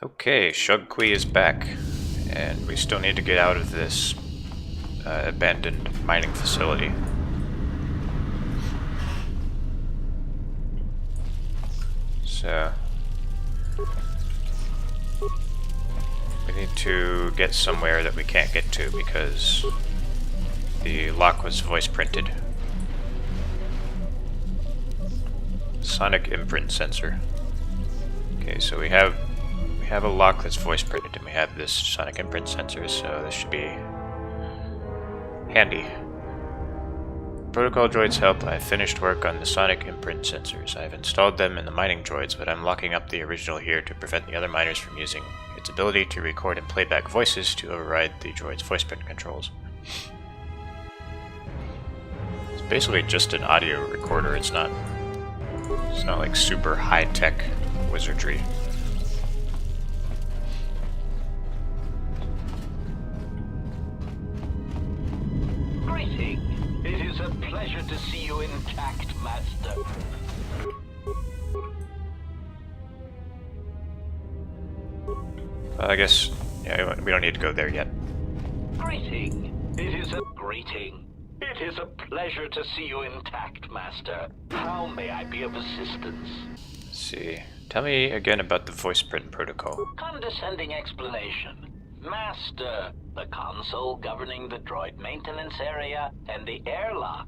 Okay, Shug is back, and we still need to get out of this abandoned mining facility. So, we need to get somewhere that we can't get to because the lock was voice printed. Sonic imprint sensor. Okay, so we have a lock that's voice printed, and we have this sonic imprint sensor, so this should be handy. Protocol droids help. I finished work on the sonic imprint sensors. I've installed them in the mining droids, but I'm locking up the original here to prevent the other miners from using its ability to record and play back voices to override the droid's voice print controls. It's basically just an audio recorder. It's not like super high-tech wizardry. It is a pleasure to see you intact, Master. I guess, yeah, we don't need to go there yet. Greeting. It is a greeting. It is a pleasure to see you intact, Master. How may I be of assistance? Let's see. Tell me again about the voice print protocol. Condescending explanation. Master, the console governing the droid maintenance area and the airlock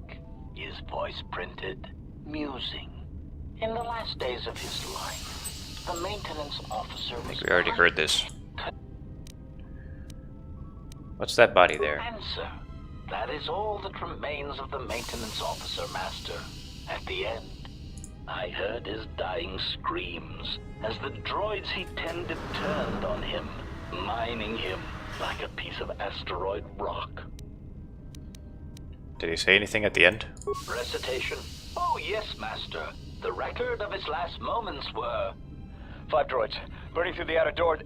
is voice printed. Musing. In the last days of his life, the maintenance officer was... We already heard this. What's that body there? Answer. That is all that remains of the maintenance officer, Master. At the end, I heard his dying screams as the droids he tended turned on him, mining him like a piece of asteroid rock. Did he say anything at the end? Recitation? Oh yes, Master. The record of his last moments were... 5 droids, burning through the outer door.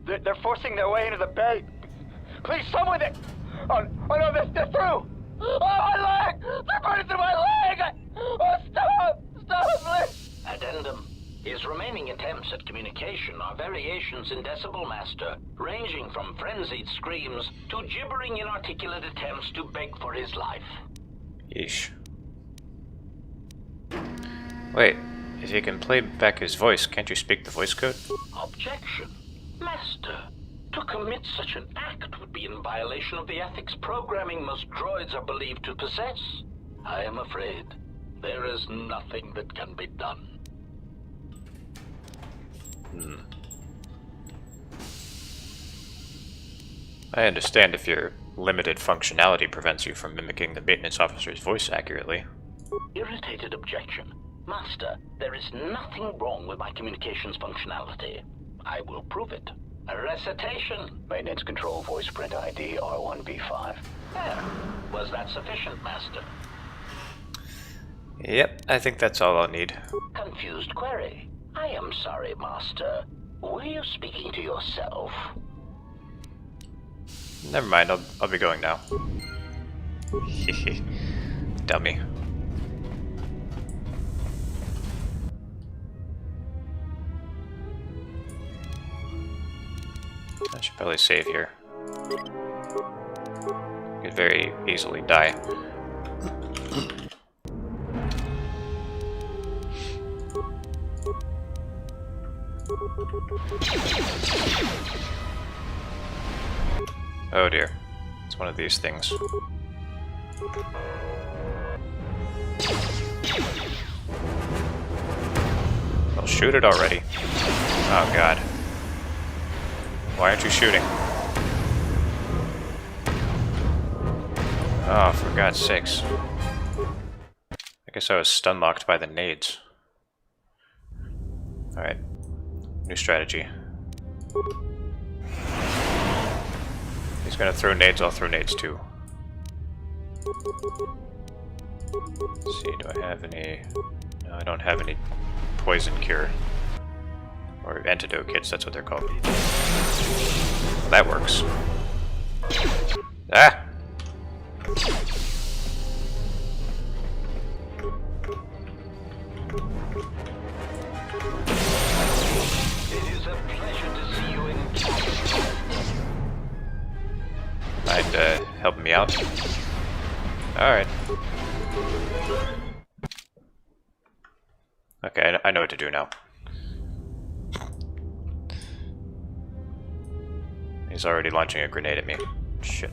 They're forcing their way into the bay. Please, someone that... Oh no, they're through! Oh, my leg! They're burning through my leg! Oh, stop! Stop, please! Addendum. His remaining attempts at communication are variations in decibel, Master, ranging from frenzied screams to gibbering inarticulate attempts to beg for his life. Yeesh. Wait, if you can play back his voice, can't you speak the voice code? Objection. Master, to commit such an act would be in violation of the ethics programming most droids are believed to possess. I am afraid there is nothing that can be done. I understand if your limited functionality prevents you from mimicking the maintenance officer's voice accurately. Irritated objection. Master, there is nothing wrong with my communications functionality. I will prove it. A recitation. Maintenance control voice print ID R1B5. There. Was that sufficient, Master? Yep, I think that's all I'll need. Confused query. I am sorry, Master. Were you speaking to yourself? Never mind, I'll be going now. Dummy. I should probably save here. Could very easily die. Oh dear. It's one of these things. Well, shoot it already. Oh god. Why aren't you shooting? Oh, for God's sakes. I guess I was stun-locked by the nades. Alright. New strategy. He's gonna throw nades, I'll throw nades too. Let's see, do I have any... No, I don't have any poison cure. Or antidote kits, that's what they're called. Well, that works. Ah! It is a pleasure to see Mind helping me out? Alright. Okay, I know what to do now. He's already launching a grenade at me. Shit.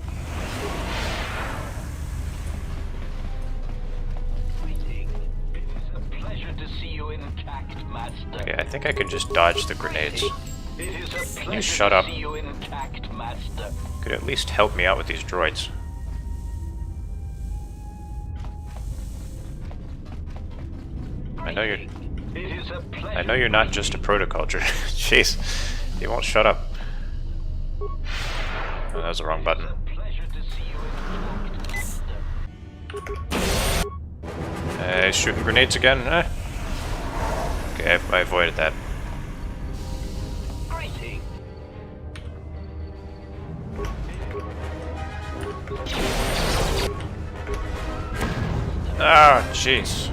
Okay, I think I can just dodge the grenades. Can you shut up? Could at least help me out with these droids. I know you're not just a protocol droid. Jeez, you won't shut up. Oh, that was the wrong button. He's shooting grenades again. Okay, I avoided that. Ah, jeez.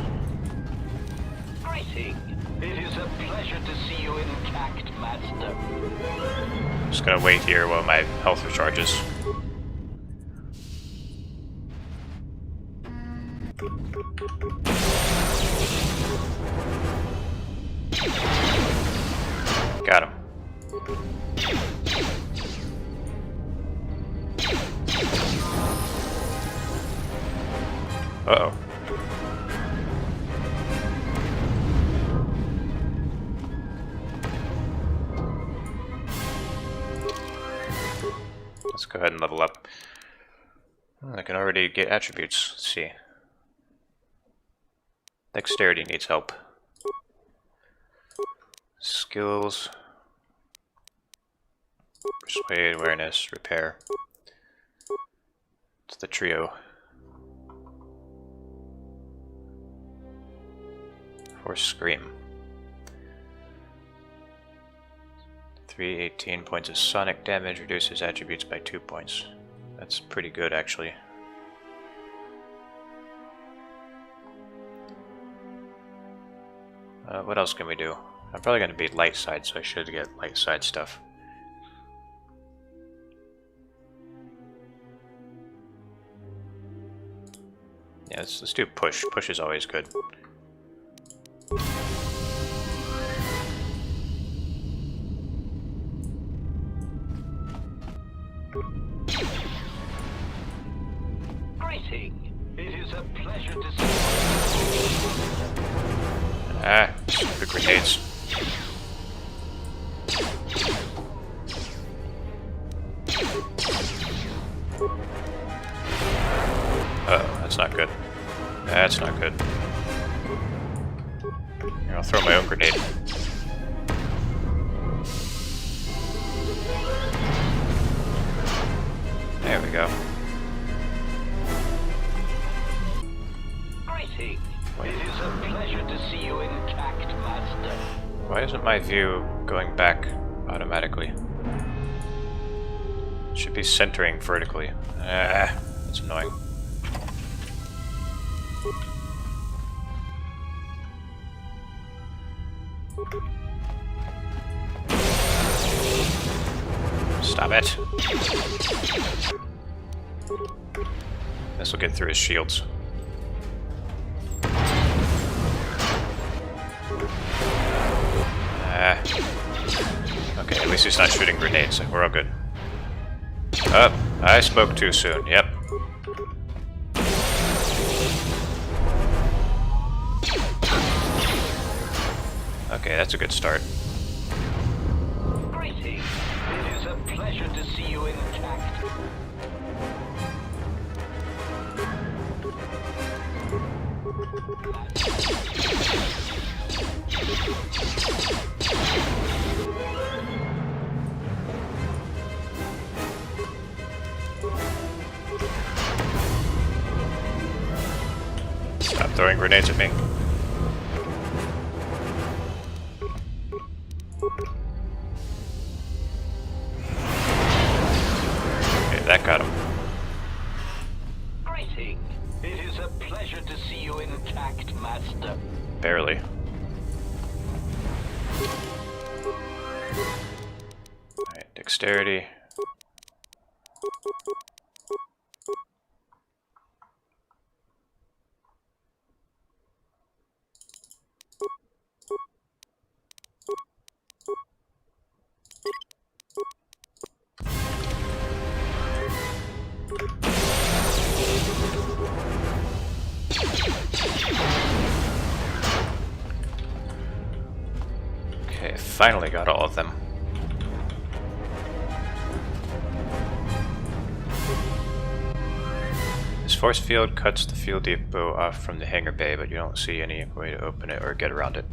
It is a pleasure to see you intact, Master. Just gonna wait here while my health recharges. Got him. Uh-oh. Let's go ahead and level up. I can already get attributes. Let's see. Dexterity needs help. Skills. Persuade, awareness, repair. It's the trio. Or scream. 318 points of sonic damage, reduces attributes by 2 points. That's pretty good, actually. What else can we do? I'm probably going to be light side, so I should get light side stuff. Yeah, let's do push. Push is always good. It is a pleasure to see you. Ah, the grenades. Uh-oh, that's not good. That's not good. Here, I'll throw my own grenade. There we go. It is a pleasure to see you intact, Master. Why isn't my view going back automatically? It should be centering vertically. Ah, that's annoying. Stop it. This will get through his shields. Okay, at least he's not shooting grenades. We're all good. Oh, I spoke too soon. Yep. Okay, that's a good start. Greetings. It is a pleasure to see you intact. Stop throwing grenades at me. Okay, that got him. Greeting. It is a pleasure to see you intact, Master. Barely. Alright, dexterity. finally got all of them. This force field cuts the fuel depot off from the hangar bay, but you don't see any way to open it or get around it.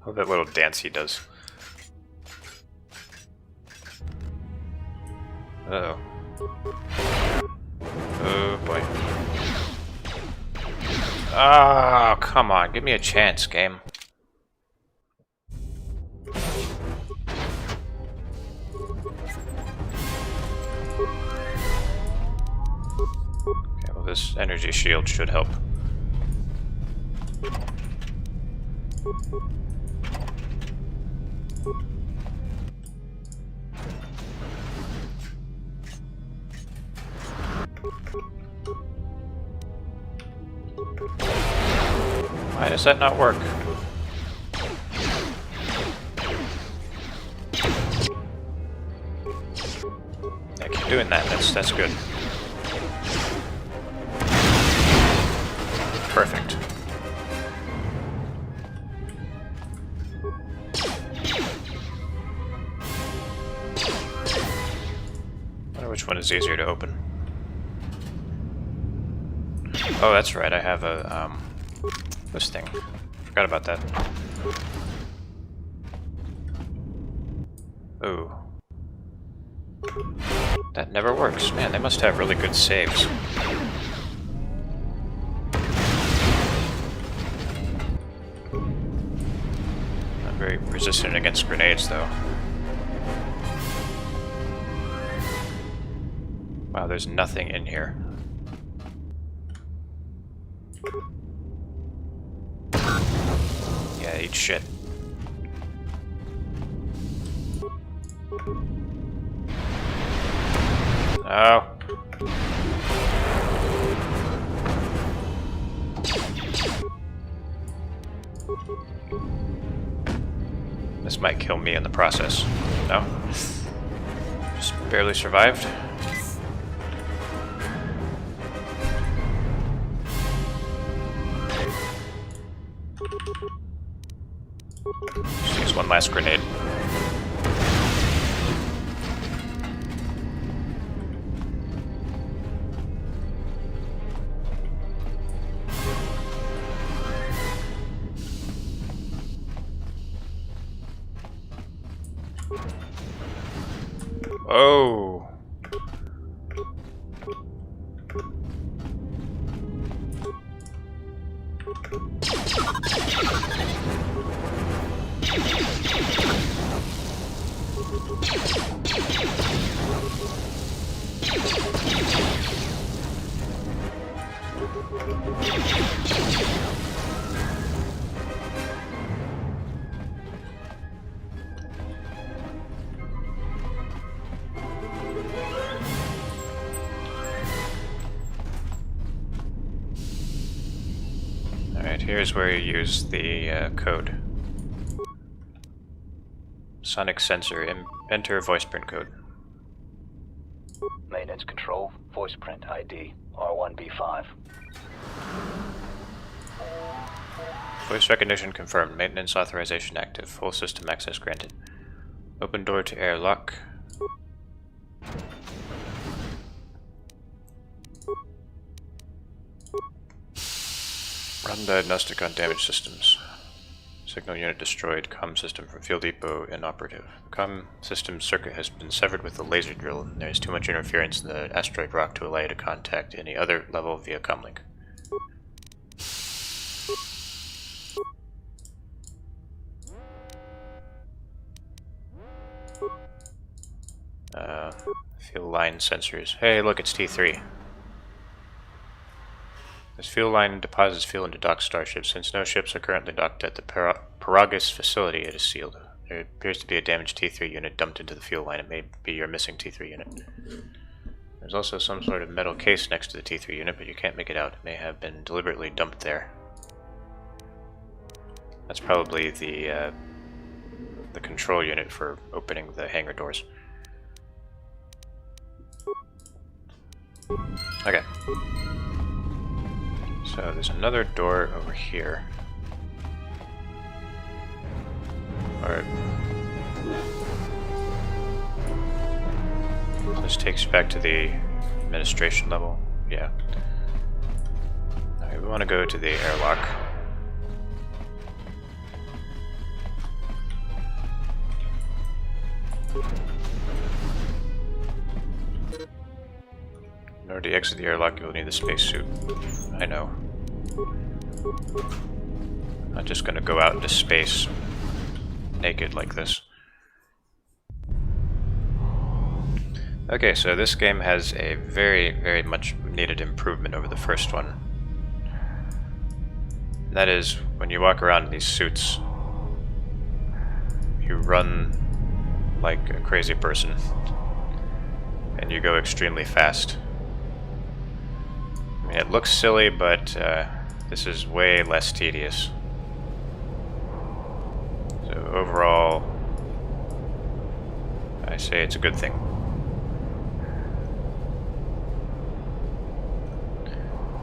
Oh, that little dance he does. Uh-oh. Oh boy. Oh, come on, give me a chance, game. Okay, well, this energy shield should help. Why does that not work? Yeah, keep doing that. That's good. Perfect. I wonder which one is easier to open. Oh, that's right. I have a this thing. Forgot about that. Ooh. That never works. Man, they must have really good saves. Not very resistant against grenades, though. Wow, there's nothing in here. Yeah, eat shit. Oh. This might kill me in the process. No? Just barely survived. Just use one last grenade. Oh. Alright, here's where you use the code. Sonic sensor, enter voice print code. Maintenance control, voice print ID, R1B5. Voice recognition confirmed. Maintenance authorization active. Full system access granted. Open door to airlock. Run diagnostic on damaged systems. Signal unit destroyed. Comm system from field depot inoperative. Comm system circuit has been severed with the laser drill. There is too much interference in the asteroid rock to allow you to contact any other level via comlink. Fuel line sensors. Hey, look, it's T3. This fuel line deposits fuel into docked starships. Since no ships are currently docked at the Paragus facility, it is sealed. There appears to be a damaged T3 unit dumped into the fuel line. It may be your missing T3 unit. There's also some sort of metal case next to the T3 unit, but you can't make it out. It may have been deliberately dumped there. That's probably the control unit for opening the hangar doors. Okay. So there's another door over here. Alright. So this takes you back to the administration level. Yeah. Alright, we want to go to the airlock. In order to exit the airlock, you'll need the spacesuit. I know. I'm not just gonna go out into space naked like this. Okay, so this game has a very, very much needed improvement over the first one. And that is, when you walk around in these suits, you run like a crazy person. And you go extremely fast. I mean, it looks silly, but this is way less tedious. So overall, I say it's a good thing.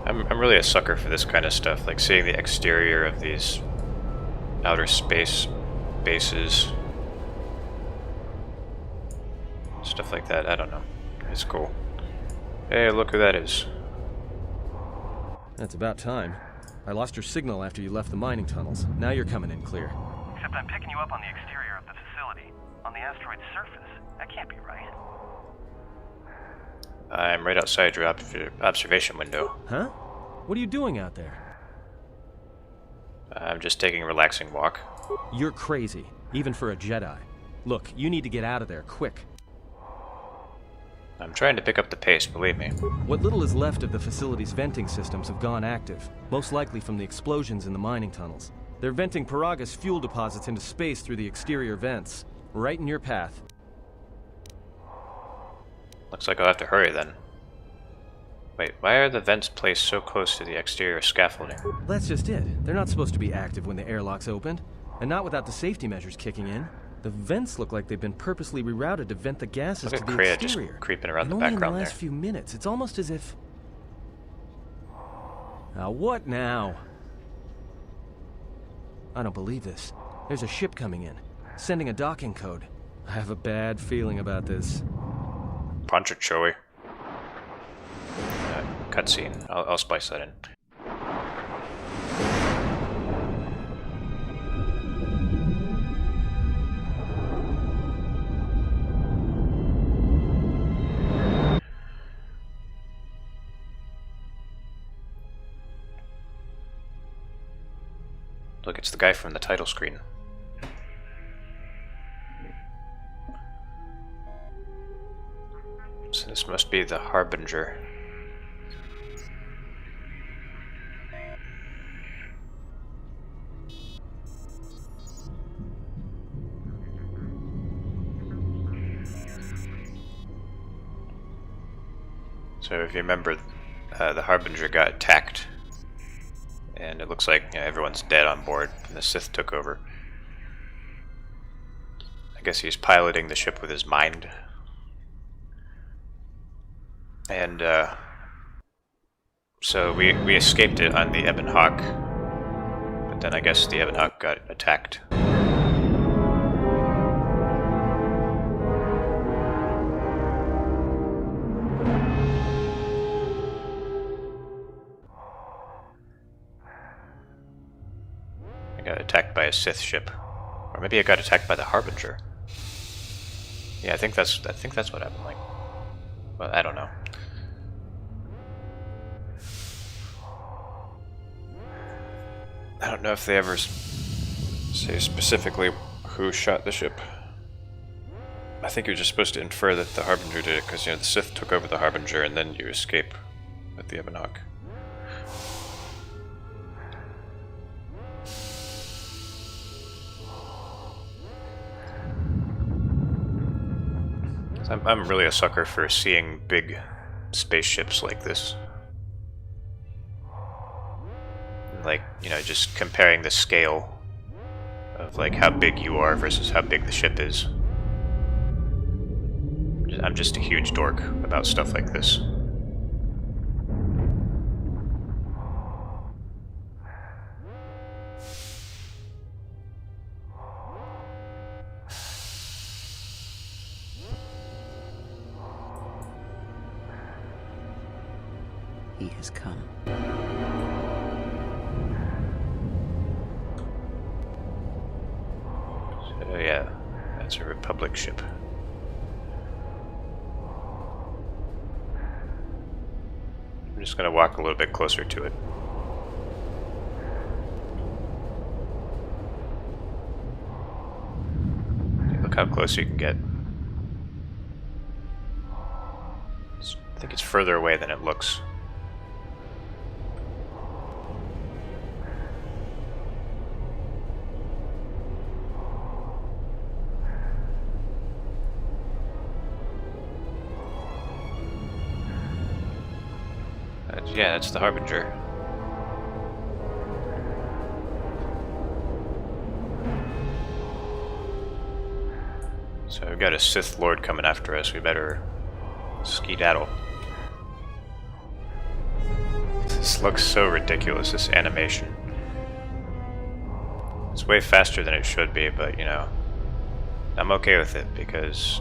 I'm really a sucker for this kind of stuff, like seeing the exterior of these outer space bases. Stuff like that, I don't know. It's cool. Hey, look who that is. That's about time. I lost your signal after you left the mining tunnels. Now you're coming in clear. Except I'm picking you up on the exterior of the facility. On the asteroid's surface. That can't be right. I'm right outside your observation window. Huh? What are you doing out there? I'm just taking a relaxing walk. You're crazy, even for a Jedi. Look, you need to get out of there, quick. I'm trying to pick up the pace, believe me. What little is left of the facility's venting systems have gone active, most likely from the explosions in the mining tunnels. They're venting Paraga's fuel deposits into space through the exterior vents, right in your path. Looks like I'll have to hurry then. Wait, why are the vents placed so close to the exterior scaffolding? That's just it. They're not supposed to be active when the airlock's opened, and not without the safety measures kicking in. The vents look like they've been purposely rerouted to vent the gases Look to at the Kreia exterior. just creeping around And the only background in the last there. few minutes. It's almost as if... Now what now? I don't believe this. There's a ship coming in, sending a docking code. I have a bad feeling about this. Punch it, Chewie. Cutscene. I'll splice that in. Look, it's the guy from the title screen. So this must be the Harbinger. So if you remember, the Harbinger got attacked. And it looks like everyone's dead on board, and the Sith took over. I guess he's piloting the ship with his mind. And so we escaped it on the Ebon Hawk, but then I guess the Ebon Hawk got attacked. I got attacked by a Sith ship, or maybe I got attacked by the Harbinger. Yeah, I think that's what happened. Like, well, I don't know. I don't know if they ever say specifically who shot the ship. I think you're just supposed to infer that the Harbinger did it because the Sith took over the Harbinger and then you escape with the Ebon Hawk. I'm really a sucker for seeing big spaceships like this. Like, just comparing the scale of like how big you are versus how big the ship is. I'm just a huge dork about stuff like this. has come. So yeah, that's a Republic ship. I'm just gonna walk a little bit closer to it. Look how close you can get. I think it's further away than it looks. Yeah, that's the Harbinger. So we've got a Sith Lord coming after us. We better skedaddle. This looks so ridiculous, this animation. It's way faster than it should be, but you know, I'm okay with it because,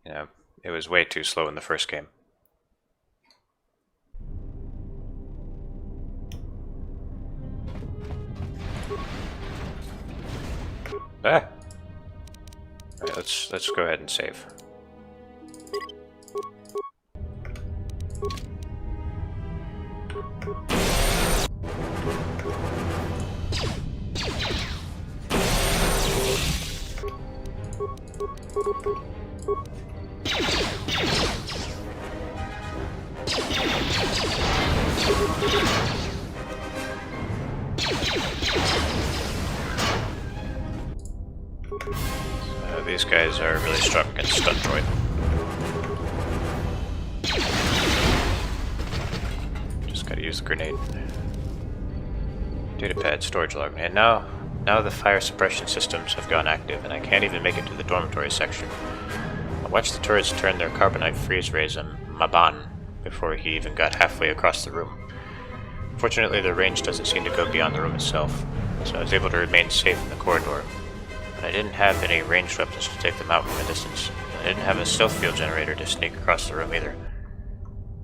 you know, it was way too slow in the first game. Ah! Alright, let's go ahead and save. These guys are really strong against stun droid. Just gotta use the grenade. Datapad, storage log. And now the fire suppression systems have gone active, and I can't even make it to the dormitory section. I watched the turrets turn their carbonite freeze rays on Maban before he even got halfway across the room. Fortunately, their range doesn't seem to go beyond the room itself, so I was able to remain safe in the corridor. But I didn't have any ranged weapons to take them out from a distance. I didn't have a stealth field generator to sneak across the room either.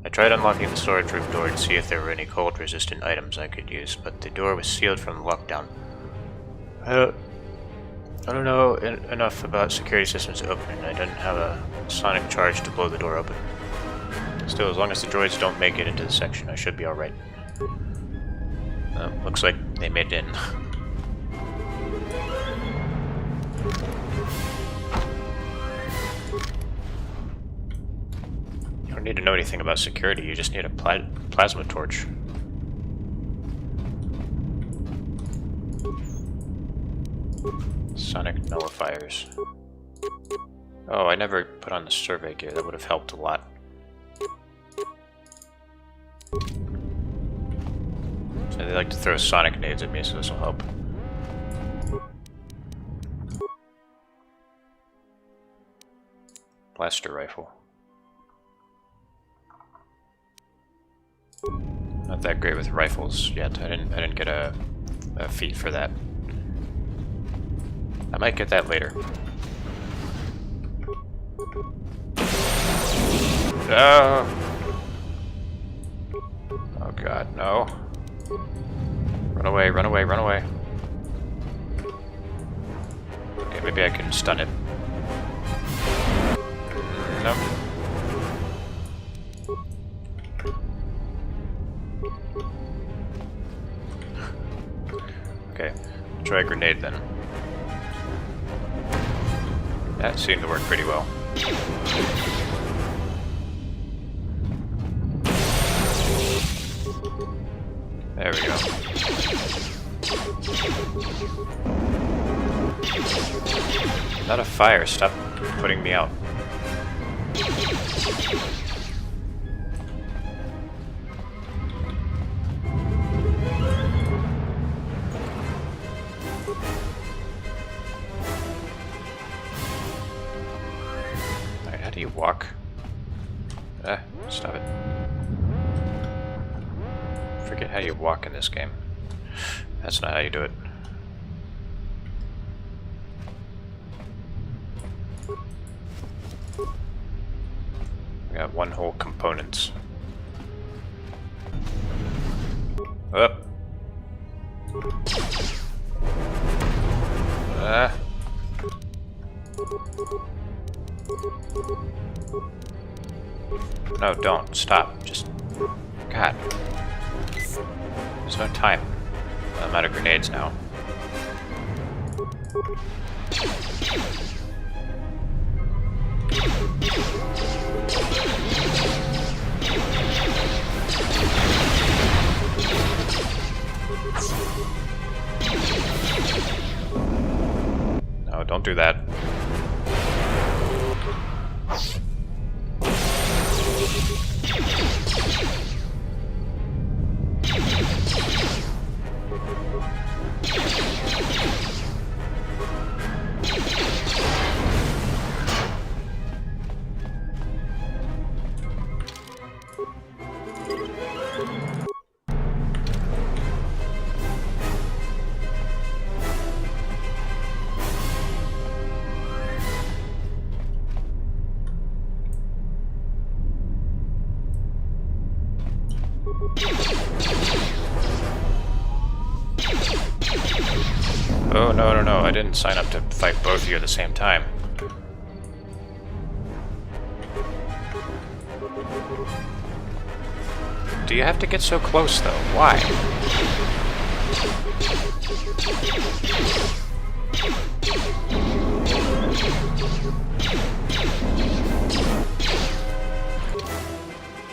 I tried unlocking the storage room door to see if there were any cold-resistant items I could use, but the door was sealed from lockdown. I don't know enough about security systems to open it, and I didn't have a sonic charge to blow the door open. Still, as long as the droids don't make it into the section, I should be alright. Looks like they made it in. You don't need to know anything about security, you just need a plasma torch. Sonic nullifiers. Oh, I never put on the survey gear, that would have helped a lot. So they like to throw sonic nades at me, so this will help. Blaster rifle. Not that great with rifles yet. I didn't get a feat for that. I might get that later. Oh god, no. Run away, run away, run away. Okay, maybe I can stun it. Nope. Okay, try a grenade then. That seemed to work pretty well. There we go. Not a fire, stop putting me out. Alright, how do you walk? Stop it. Forget how you walk in this game. That's not how you do it. We got one whole components. Up. No, don't. Stop. Just... God. There's no time. I'm out of grenades now. No, don't do that. Oh, no, no, no. I didn't sign up to fight both of you at the same time. Do you have to get so close, though? Why?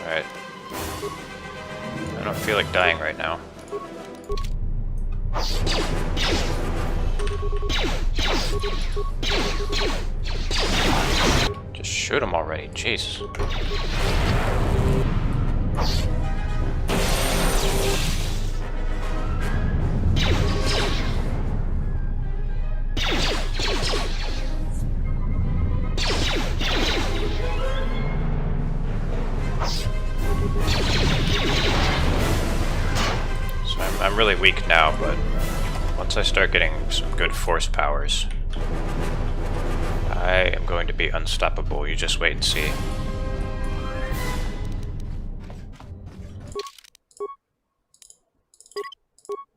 Alright. I don't feel like dying right now. Just shoot him already, jeez. So I'm really weak now, but once I start getting some good force powers, I am going to be unstoppable. You just wait and see.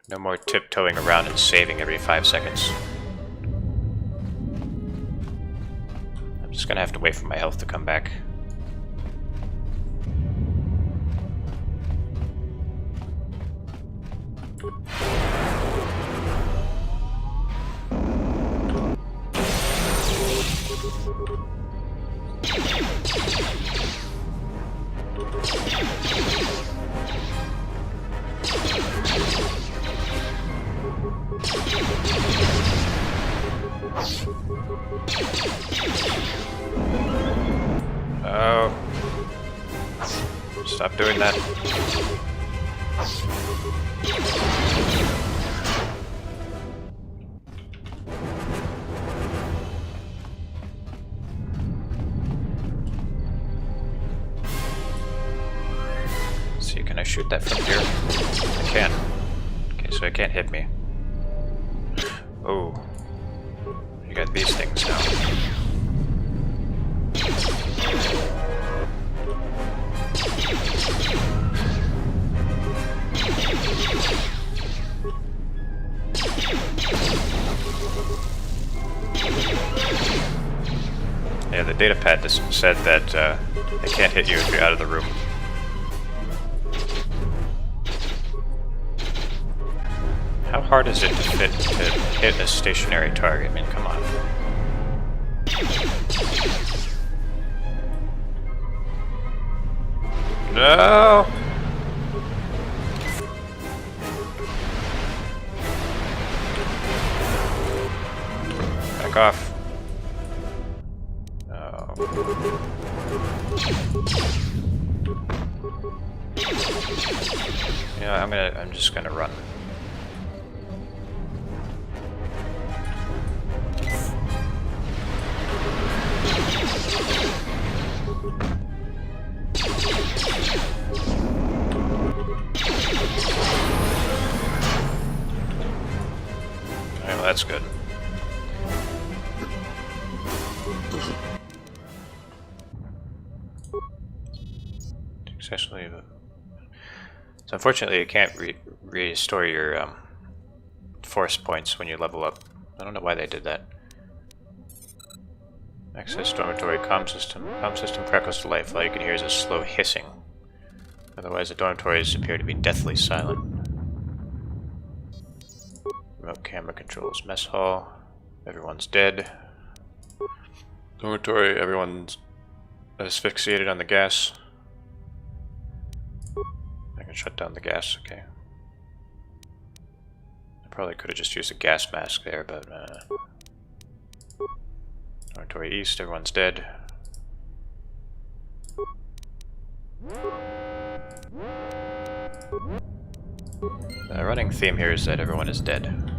No more tiptoeing around and saving every 5 seconds. I'm just gonna have to wait for my health to come back. Oh. Stop doing that. See, can I shoot that from here? I can. Okay, so it can't hit me. Oh. You got these things now. Yeah, the datapad just said that they can't hit you if you're out of the room. How hard is it to hit a stationary target? I mean, come on. No! Back off. No. You know, I'm just gonna run. Okay, well, that's good. Successfully So unfortunately, you can't restore your force points when you level up. I don't know why they did that. Access dormitory comm system. Comm system crackles to life. All you can hear is a slow hissing. Otherwise, the dormitories appear to be deathly silent. Remote camera controls. Mess hall. Everyone's dead. Dormitory. Everyone's asphyxiated on the gas. I can shut down the gas. Okay. I probably could have just used a gas mask there, but Dormitory East, everyone's dead. The running theme here is that everyone is dead.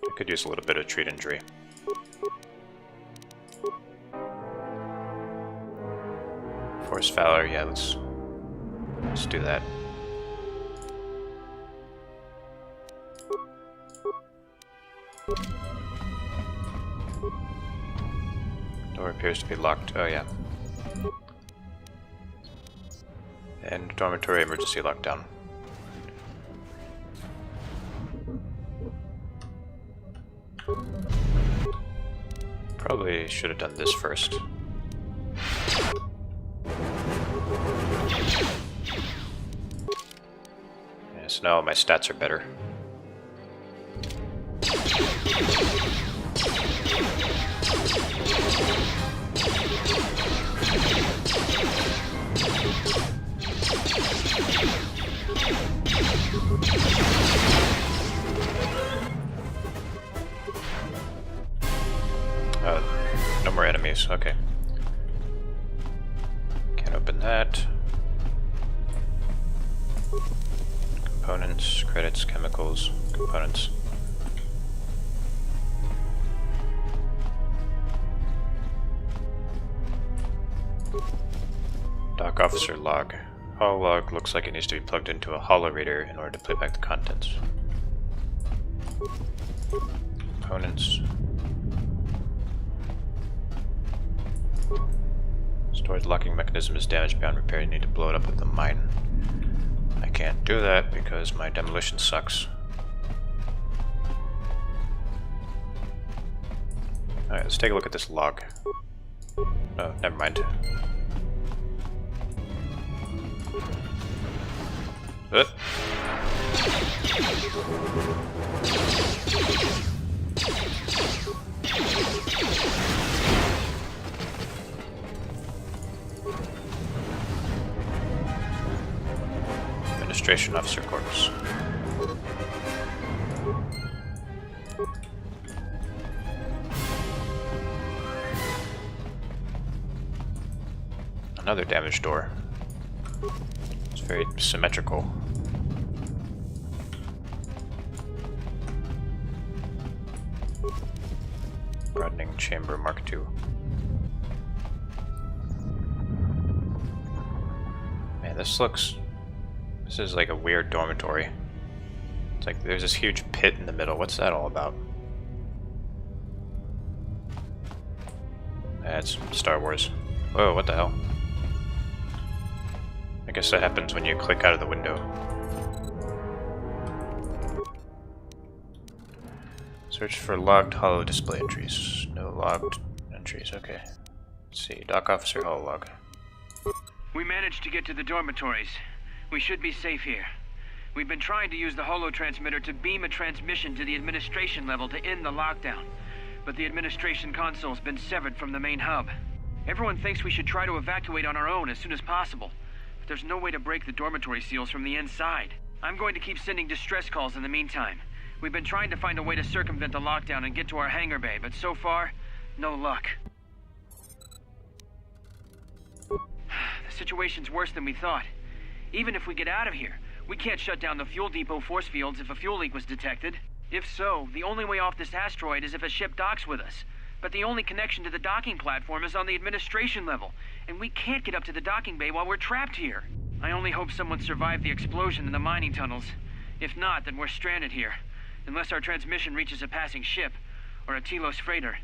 I could use a little bit of treat injury. Force Valor, yeah, let's do that. Door appears to be locked. Oh yeah. And dormitory emergency lockdown. Probably should have done this first. Yeah, so now my stats are better. No more enemies, okay. Can't open that. Components, credits, chemicals, components. Dock officer log. Holo log looks like it needs to be plugged into a holo reader in order to play back the contents. Components. Storage locking mechanism is damaged beyond repair. You need to blow it up with the mine. I can't do that because my demolition sucks. Alright, let's take a look at this log. Oh, never mind. Administration Officer Corpus. Another damaged door. It's very symmetrical. Broadening chamber Mark II. Man, this is like a weird dormitory. It's like there's this huge pit in the middle. What's that all about? That's Star Wars. Whoa, what the hell? I guess that happens when you click out of the window. Search for logged holo display entries. No logged entries, okay. Let's see, Dock Officer holo log. We managed to get to the dormitories. We should be safe here. We've been trying to use the holo transmitter to beam a transmission to the administration level to end the lockdown, but the administration console's been severed from the main hub. Everyone thinks we should try to evacuate on our own as soon as possible, but there's no way to break the dormitory seals from the inside. I'm going to keep sending distress calls in the meantime. We've been trying to find a way to circumvent the lockdown and get to our hangar bay, but so far, no luck. The situation's worse than we thought. Even if we get out of here, we can't shut down the fuel depot force fields if a fuel leak was detected. If so, the only way off this asteroid is if a ship docks with us. But the only connection to the docking platform is on the administration level, and we can't get up to the docking bay while we're trapped here. I only hope someone survived the explosion in the mining tunnels. If not, then we're stranded here. Unless our transmission reaches a passing ship, or a Telos freighter.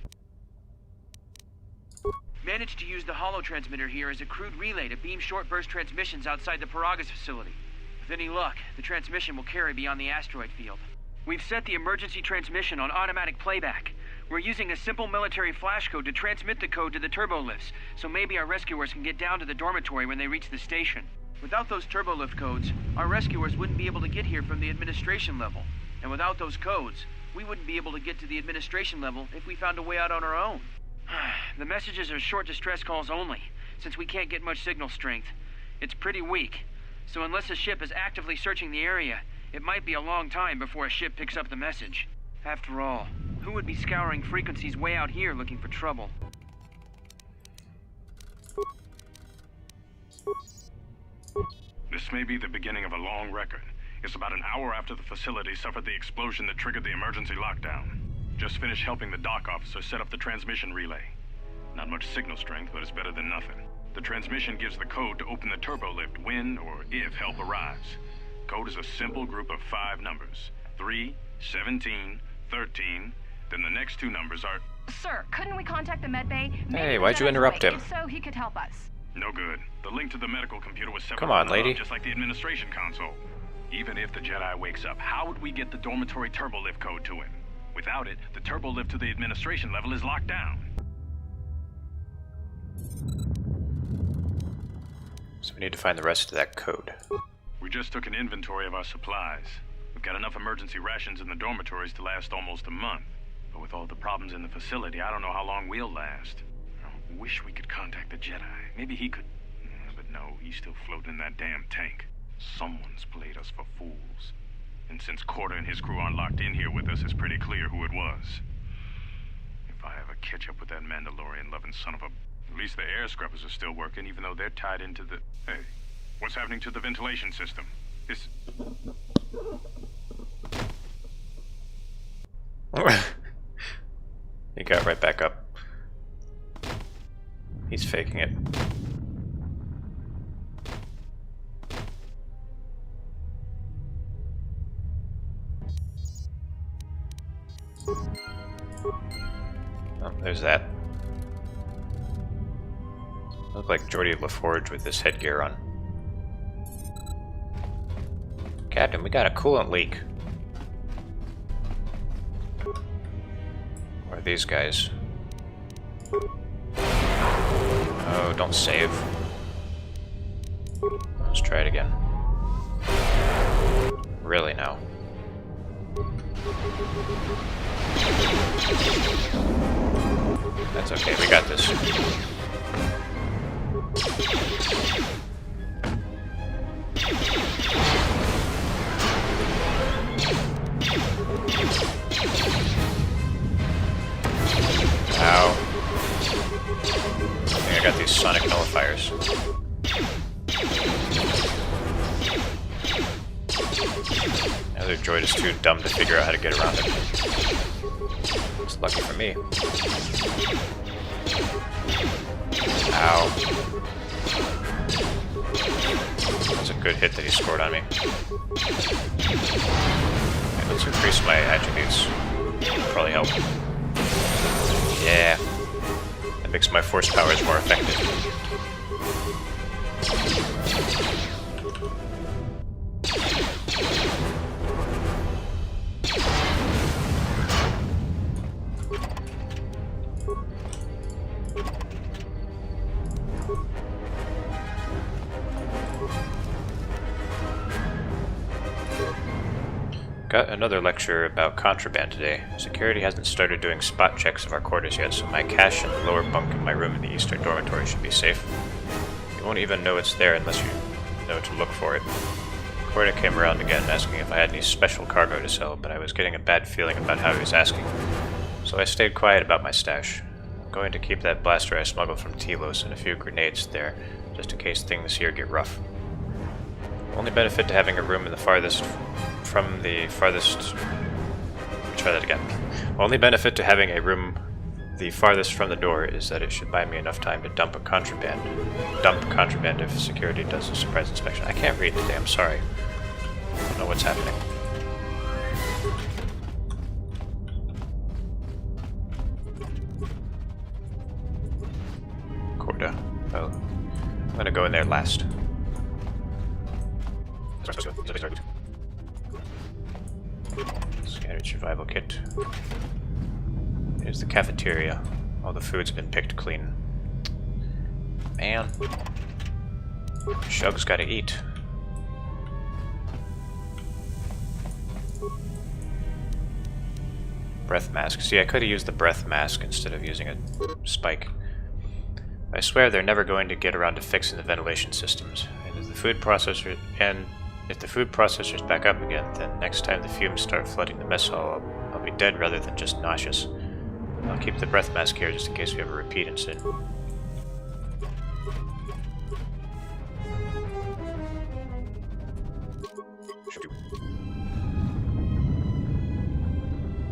Managed to use the holo-transmitter here as a crude relay to beam short-burst transmissions outside the Paragas facility. With any luck, the transmission will carry beyond the asteroid field. We've set the emergency transmission on automatic playback. We're using a simple military flash code to transmit the code to the turbolifts, so maybe our rescuers can get down to the dormitory when they reach the station. Without those turbolift codes, our rescuers wouldn't be able to get here from the administration level. And without those codes, we wouldn't be able to get to the administration level if we found a way out on our own. The messages are short distress calls only, since we can't get much signal strength. It's pretty weak, so unless a ship is actively searching the area, it might be a long time before a ship picks up the message. After all, who would be scouring frequencies way out here looking for trouble? This may be the beginning of a long record. It's about an hour after the facility suffered the explosion that triggered the emergency lockdown. Just finished helping the dock officer set up the transmission relay. Not much signal strength, but it's better than nothing. The transmission gives the code to open the turbolift when or if help arrives. Code is a simple group of 5 numbers. 3, 17, 13, then the next 2 numbers are... Sir, couldn't we contact the medbay? Hey, why'd you interrupt him? If so, he could help us. No good. The link to the medical computer was separate. Come on, from the lady. hub, just like the administration console. Even if the Jedi wakes up, how would we get the dormitory turbolift code to him? Without it, the turbolift to the administration level is locked down. So we need to find the rest of that code. We just took an inventory of our supplies. We've got enough emergency rations in the dormitories to last almost a month. But with all the problems in the facility, I don't know how long we'll last. I wish we could contact the Jedi. Maybe he could... But no, he's still floating in that damn tank. Someone's played us for fools. And since KotOR and his crew aren't locked in here with us, it's pretty clear who it was. If I ever catch up with that Mandalorian-loving son of a... At least the air scrubbers are still working, even though they're tied into the... Hey, what's happening to the ventilation system? This... He got right back up. He's faking it. Oh, there's that. Look like Geordi LaForge with this headgear on. Captain, we got a coolant leak. Or these guys. Oh, don't save. Let's try it again. Really now. That's okay, we got this. Ow. I think I got these sonic nullifiers. The other droid is too dumb to figure out how to get around it. It's lucky for me. Ow. That was a good hit that he scored on me. Okay, let's increase my attributes. That'll probably help. Yeah. That makes my force powers more effective. Got another lecture about contraband today. Security hasn't started doing spot checks of our quarters yet, so my cache in the lower bunk in my room in the eastern dormitory should be safe. You won't even know it's there unless you know to look for it. KotOR came around again asking if I had any special cargo to sell, but I was getting a bad feeling about how he was asking, so I stayed quiet about my stash. I'm going to keep that blaster I smuggled from Telos and a few grenades there, just in case things here get rough. Only benefit to having a room in the farthest... Let me try that again. Only benefit to having a room the farthest from the door is that it should buy me enough time to dump contraband if security does a surprise inspection. I can't read today, I'm sorry. I don't know what's happening. gonna go in there last. Scattered survival kit. Here's the cafeteria. All the food's been picked clean. Man. Shug's gotta eat. Breath mask. See, I could have used the breath mask instead of using a spike. I swear they're never going to get around to fixing the ventilation systems. And if the food processor's back up again, then next time the fumes start flooding the mess hall, I'll be dead rather than just nauseous. I'll keep the breath mask here just in case we have a repeat incident.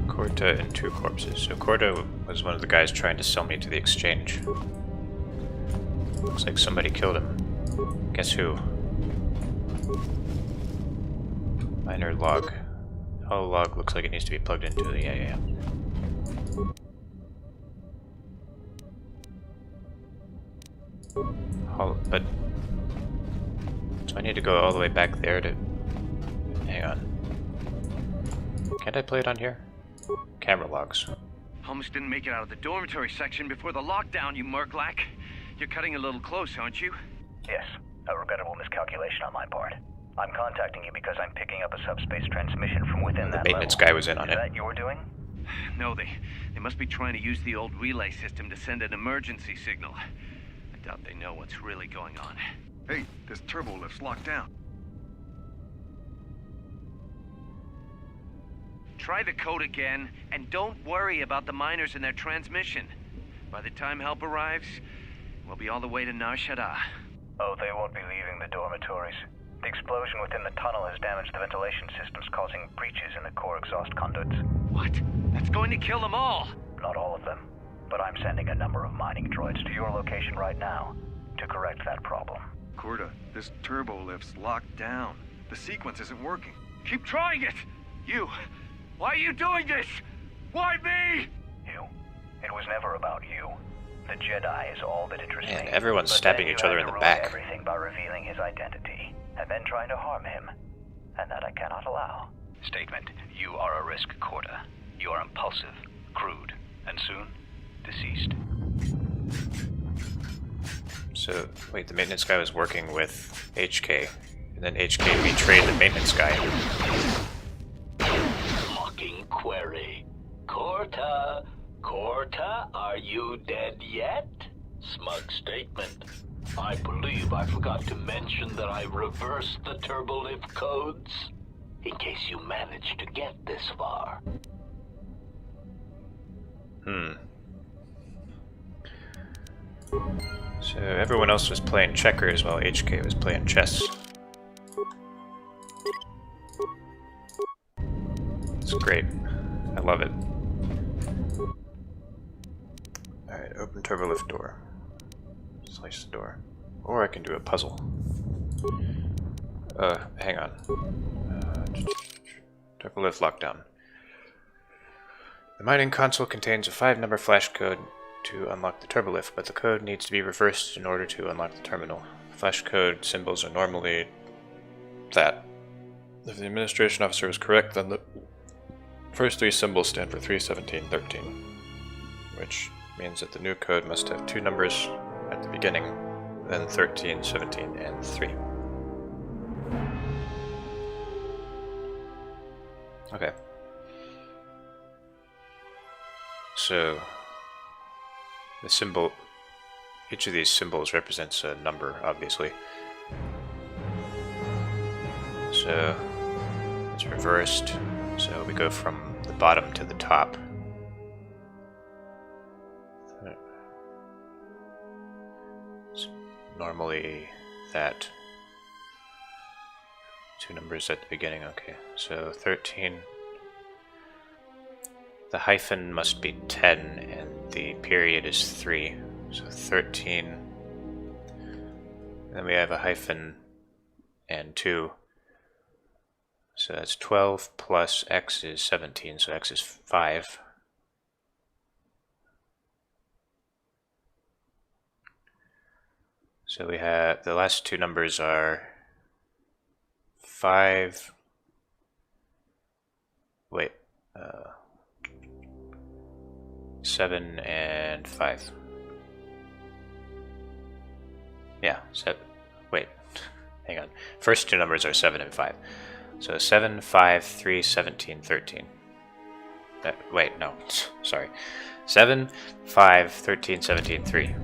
Korta and 2 corpses. So Korta was one of the guys trying to sell me to the exchange. Looks like somebody killed him. Guess who? Minor log. Hollow log looks like it needs to be plugged into the yeah. But so I need to go all the way back there to hang on. Can't I play it on here? Camera logs. Almost didn't make it out of the dormitory section before the lockdown, you Murglak. You're cutting a little close, aren't you? Yes, a regrettable miscalculation on my part. I'm contacting you because I'm picking up a subspace transmission from within that The maintenance level. guy was in on Is it. that you were doing? No, they must be trying to use the old relay system to send an emergency signal. I doubt they know what's really going on. Hey, this turbo lift's locked down. Try the code again, and don't worry about the miners and their transmission. By the time help arrives, we'll be all the way to Nar Shaddaa. Oh, they won't be leaving the dormitories. The explosion within the tunnel has damaged the ventilation systems, causing breaches in the core exhaust conduits. What? That's going to kill them all! Not all of them, but I'm sending a number of mining droids to your location right now to correct that problem. Korta, this turbo lift's locked down. The sequence isn't working. Keep trying it! You! Why are you doing this? Why me? You? It was never about you. The Jedi is all that interests Man, me. everyone's But stabbing then each you other had in to the ruin back. everything by revealing his identity, and then trying to harm him. And that I cannot allow. Statement. You are a risk, Korta. You are impulsive, crude, and soon, deceased. So, wait, the maintenance guy was working with HK, and then HK betrayed the maintenance guy. Mocking query. Korta, are you dead yet? Smug statement. I believe I forgot to mention that I reversed the turbolift codes. In case you managed to get this far. So everyone else was playing checkers while HK was playing chess. It's great. I love it. Alright, open turbolift door. Slice the door. Or I can do a puzzle. Hang on. Turbolift lockdown. The mining console contains a 5-number flash code to unlock the turbolift, but the code needs to be reversed in order to unlock the terminal. Flash code symbols are normally that. If the administration officer is correct, then the first 3 symbols stand for 31713, which means that the new code must have 2 numbers at the beginning, then 13, 17, and 3. Okay. So, the symbol, each of these symbols represents a number, obviously. So, it's reversed, so we go from the bottom to the top. It's normally that. 2 numbers at the beginning, okay. So 13. The hyphen must be 10 and the period is 3. So 13. Then we have a hyphen and 2. So that's 12 plus x is 17, so x is 5. So we have, the last two numbers are 5, wait, 7 and 5. Yeah, 7, wait, hang on. First two numbers are 7 and 5. So 7, 5, 3, 17, 13. Wait, no, sorry. 7, 5, 13, 17, 3.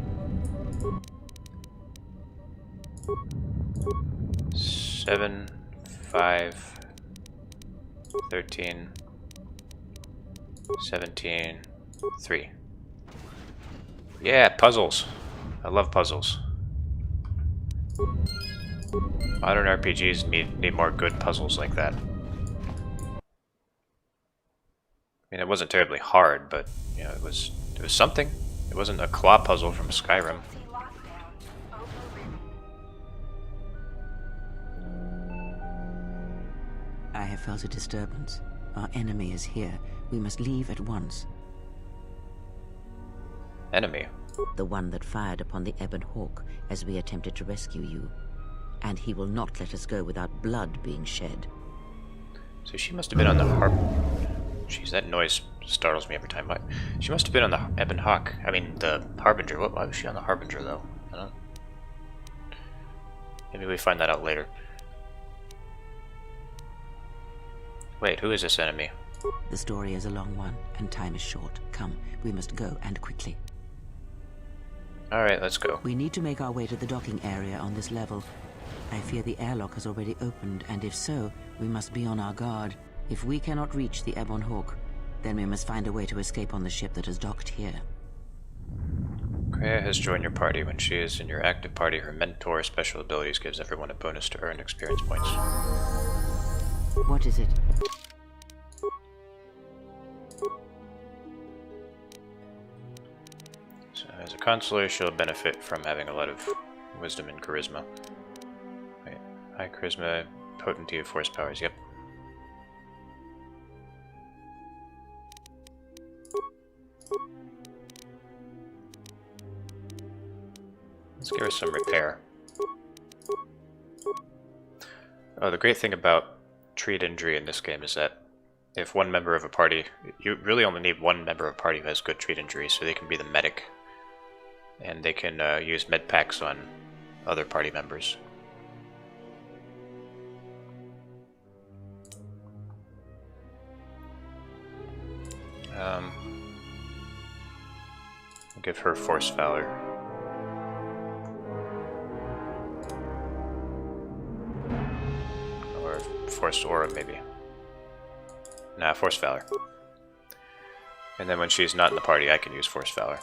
7, 5, 13, 17, 3. Yeah, puzzles. I love puzzles. Modern RPGs need more good puzzles like that. I mean, it wasn't terribly hard, but you know, it was something. It wasn't a claw puzzle from Skyrim. I have felt a disturbance. Our enemy is here. We must leave at once. Enemy? The one that fired upon the Ebon Hawk as we attempted to rescue you. And he will not let us go without blood being shed. So she must have been on the Jeez, that noise startles me every time. She must have been on the Ebon Hawk. I mean, the Harbinger. Why was she on the Harbinger, though? I don't know. Maybe we find that out later. Wait, who is this enemy? The story is a long one, and time is short. Come, we must go, and quickly. Alright, let's go. We need to make our way to the docking area on this level. I fear the airlock has already opened, and if so, we must be on our guard. If we cannot reach the Ebon Hawk, then we must find a way to escape on the ship that is docked here. Kreia has joined your party. When she is in your active party, her mentor special abilities gives everyone a bonus to earn experience points. What is it? So as a consular, she'll benefit from having a lot of wisdom and charisma. Wait, high charisma, potency of force powers, yep. Let's give her some repair. Oh, the great thing about treat injury in this game is that if one member of a party, you really only need one member of a party who has good treat injury, so they can be the medic, and they can use med packs on other party members. I'll give her Force Valor. Or Force Aura, maybe. Nah, Force Valor. And then when she's not in the party, I can use Force Valor.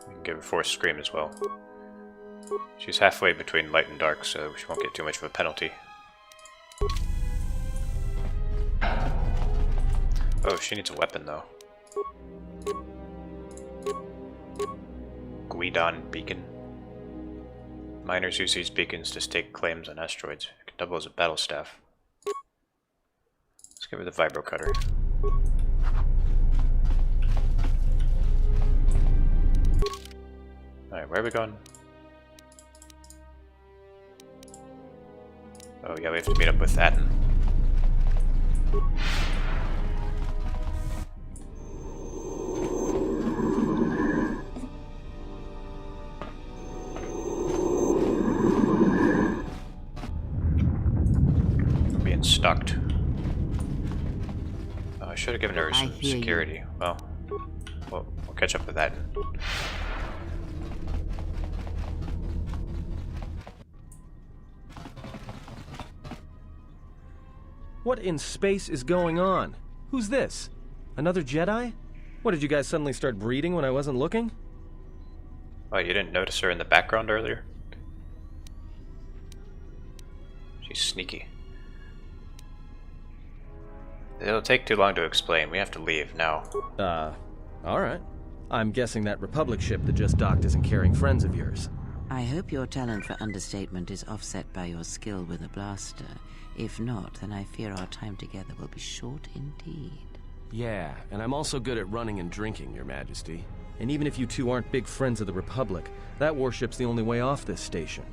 We can give her Force Scream as well. She's halfway between light and dark, so she won't get too much of a penalty. Oh, she needs a weapon, though. Guidon Beacon. Miners use these beacons to stake claims on asteroids. It can double as a battle staff. Let's give her the Vibro Cutter. Alright, where are we going? Oh yeah, we have to meet up with that. Being stalked. Oh, I should have given her some security. Well, we'll catch up with that. What in space is going on? Who's this? Another Jedi? What, did you guys suddenly start breeding when I wasn't looking? Oh, you didn't notice her in the background earlier? She's sneaky. It'll take too long to explain. We have to leave now. Alright. I'm guessing that Republic ship that just docked isn't carrying friends of yours. I hope your talent for understatement is offset by your skill with a blaster. If not, then I fear our time together will be short indeed. Yeah, and I'm also good at running and drinking, Your Majesty. And even if you two aren't big friends of the Republic, that warship's the only way off this station.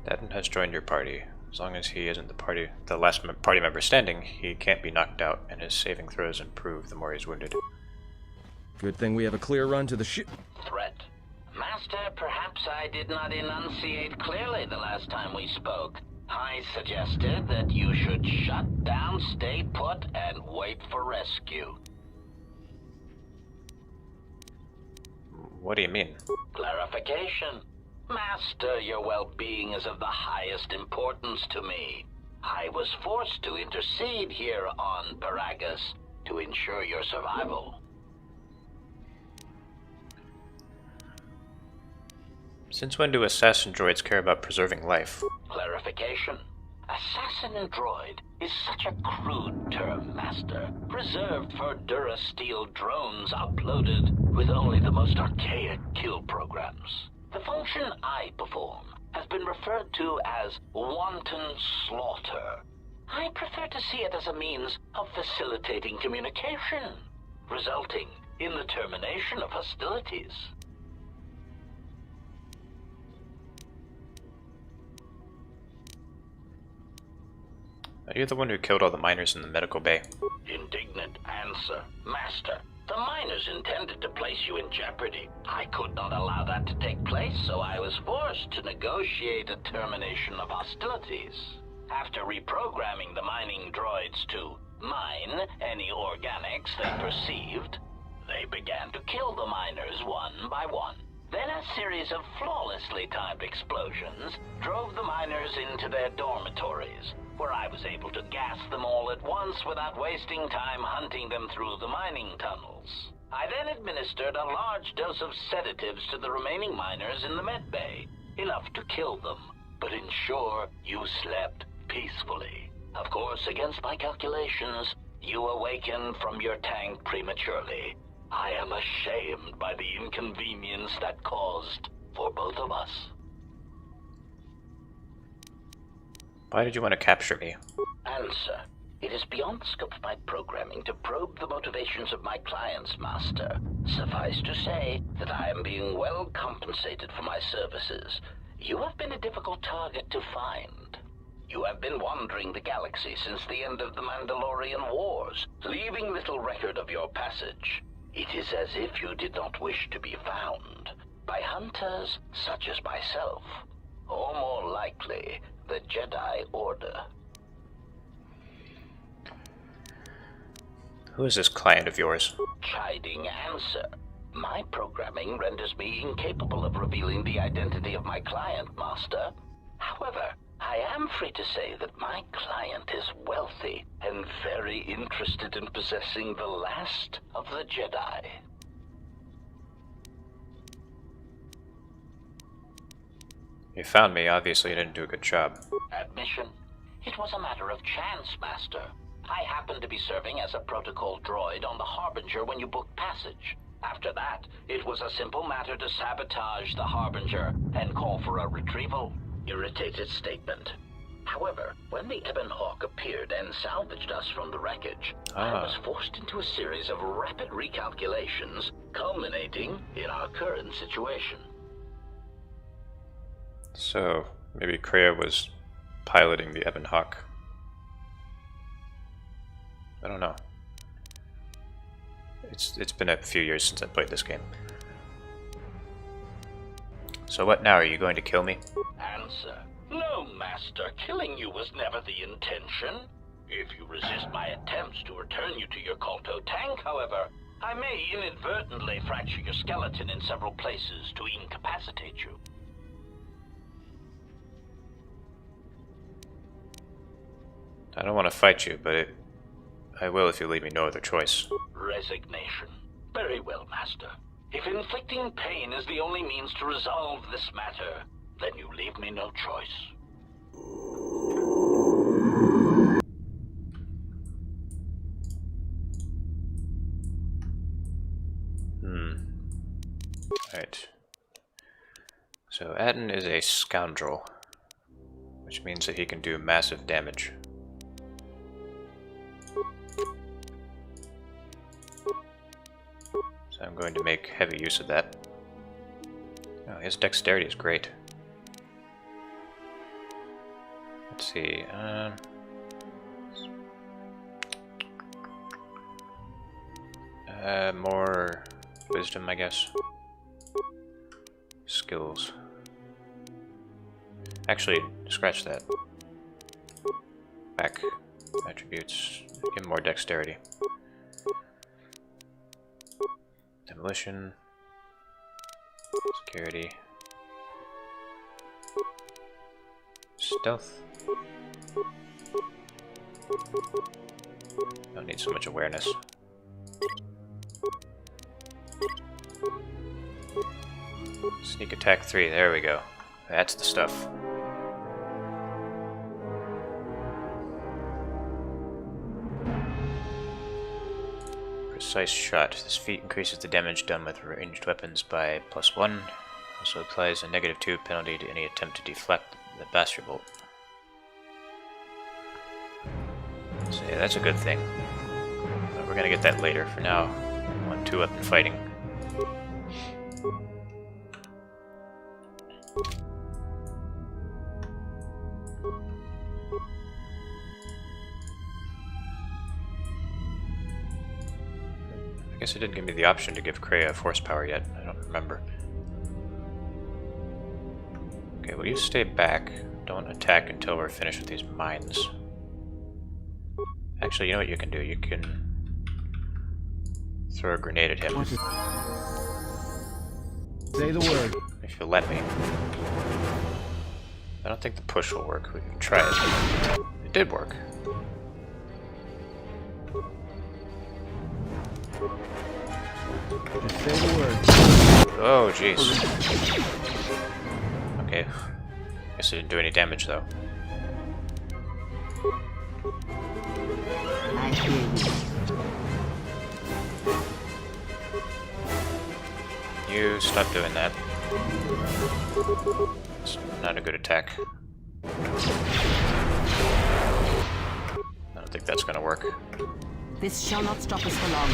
Devin has joined your party. As long as he isn't the last party member standing, he can't be knocked out, and his saving throws improve the more he's wounded. Good thing we have a clear run to the ship. Threat. Master, perhaps I did not enunciate clearly the last time we spoke. I suggested that you should shut down, stay put, and wait for rescue. What do you mean? Clarification. Master, your well-being is of the highest importance to me. I was forced to intercede here on Paragus to ensure your survival. Since when do assassin droids care about preserving life? Clarification. Assassin droid is such a crude term, Master, reserved for Durasteel drones uploaded with only the most archaic kill programs. The function I perform has been referred to as wanton slaughter. I prefer to see it as a means of facilitating communication, resulting in the termination of hostilities. Are you the one who killed all the miners in the medical bay? Indignant answer. Master, the miners intended to place you in jeopardy. I could not allow that to take place, so I was forced to negotiate a termination of hostilities. After reprogramming the mining droids to mine any organics they perceived, they began to kill the miners one by one. Then a series of flawlessly timed explosions drove the miners into their dormitories, where I was able to gas them all at once without wasting time hunting them through the mining tunnels. I then administered a large dose of sedatives to the remaining miners in the med bay, enough to kill them, but ensure you slept peacefully. Of course, against my calculations, you awakened from your tank prematurely. I am ashamed by the inconvenience that caused for both of us. Why did you want to capture me? Answer. It is beyond the scope of my programming to probe the motivations of my clients, Master. Suffice to say that I am being well compensated for my services. You have been a difficult target to find. You have been wandering the galaxy since the end of the Mandalorian Wars, leaving little record of your passage. It is as if you did not wish to be found by hunters such as myself, or more likely, the Jedi Order. Who is this client of yours? Chiding answer. My programming renders me incapable of revealing the identity of my client, Master. However, I am free to say that my client is wealthy and very interested in possessing the last of the Jedi. You found me. Obviously, you didn't do a good job. Admission. It was a matter of chance, Master. I happened to be serving as a protocol droid on the Harbinger when you booked passage. After that, it was a simple matter to sabotage the Harbinger and call for a retrieval. Irritated statement. However, when the Ebon Hawk appeared and salvaged us from the wreckage, I was forced into a series of rapid recalculations, culminating in our current situation. So, maybe Kreia was piloting the Ebon Hawk. I don't know. It's been a few years since I played this game. So what now? Are you going to kill me? Answer. No, Master. Killing you was never the intention. If you resist my attempts to return you to your KotOR tank, however, I may inadvertently fracture your skeleton in several places to incapacitate you. I don't want to fight you, but I will if you leave me no other choice. Resignation. Very well, Master. If inflicting pain is the only means to resolve this matter, then you leave me no choice. Right. So Atten is a scoundrel, which means that he can do massive damage. So I'm going to make heavy use of that. Oh, his dexterity is great. Let's see. More wisdom, I guess. Skills. Actually, scratch that. Back. Attributes. Give him more dexterity. Demolition. Security. Stealth. Don't need so much awareness. Sneak attack 3, there we go. That's the stuff. Precise shot. This feat increases the damage done with ranged weapons by +1. Also applies a -2 penalty to any attempt to deflect the Bastard Bolt. So yeah, that's a good thing. But we're gonna get that later. For now, I want 2-weapon fighting. I guess it didn't give me the option to give Kreia force power yet. I don't remember. Okay, will you stay back? Don't attack until we're finished with these mines. Actually, you know what you can do? You can throw a grenade at him. Say the word. If you'll let me. I don't think the push will work. We can try it. It did work. Just say the word. Oh, jeez. Okay. Guess it didn't do any damage, though. I hear you. You stop doing that. It's not a good attack. I don't think that's gonna work. This shall not stop us for long.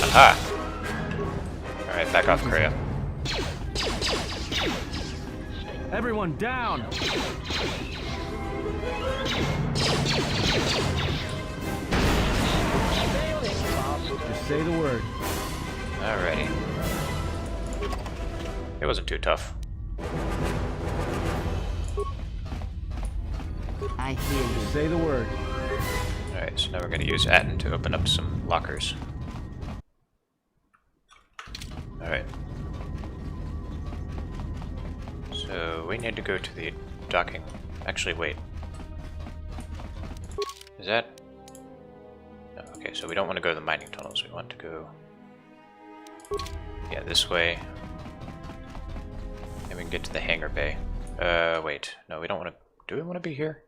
Aha! Alright, back off, Kreia. Everyone down! Just say the word. Alrighty. It wasn't too tough. I hear you. Just say the word. Alright, so now we're going to use Atten to open up some lockers. Alright. So we need to go to the docking. Actually, wait. Is that... No, okay, so we don't want to go to the mining tunnels. We want to go... Yeah, this way. And we can get to the hangar bay. Wait. No, we don't want to... Do we want to be here?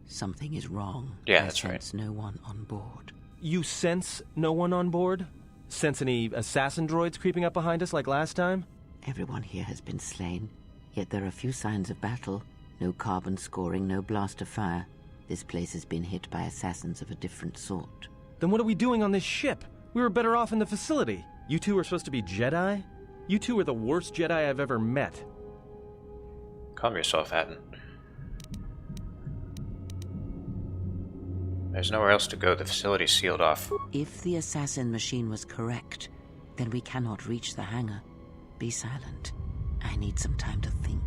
Something is wrong. Yeah, I that's right. sense no one on board. You sense no one on board? Sense any assassin droids creeping up behind us like last time? Everyone here has been slain, yet there are few signs of battle. No carbon scoring, no blast of fire. This place has been hit by assassins of a different sort. Then what are we doing on this ship? We were better off in the facility. You two are supposed to be Jedi? You two are the worst Jedi I've ever met. Calm yourself, Atten. There's nowhere else to go. The facility's sealed off. If the assassin machine was correct, then we cannot reach the hangar. Be silent. I need some time to think.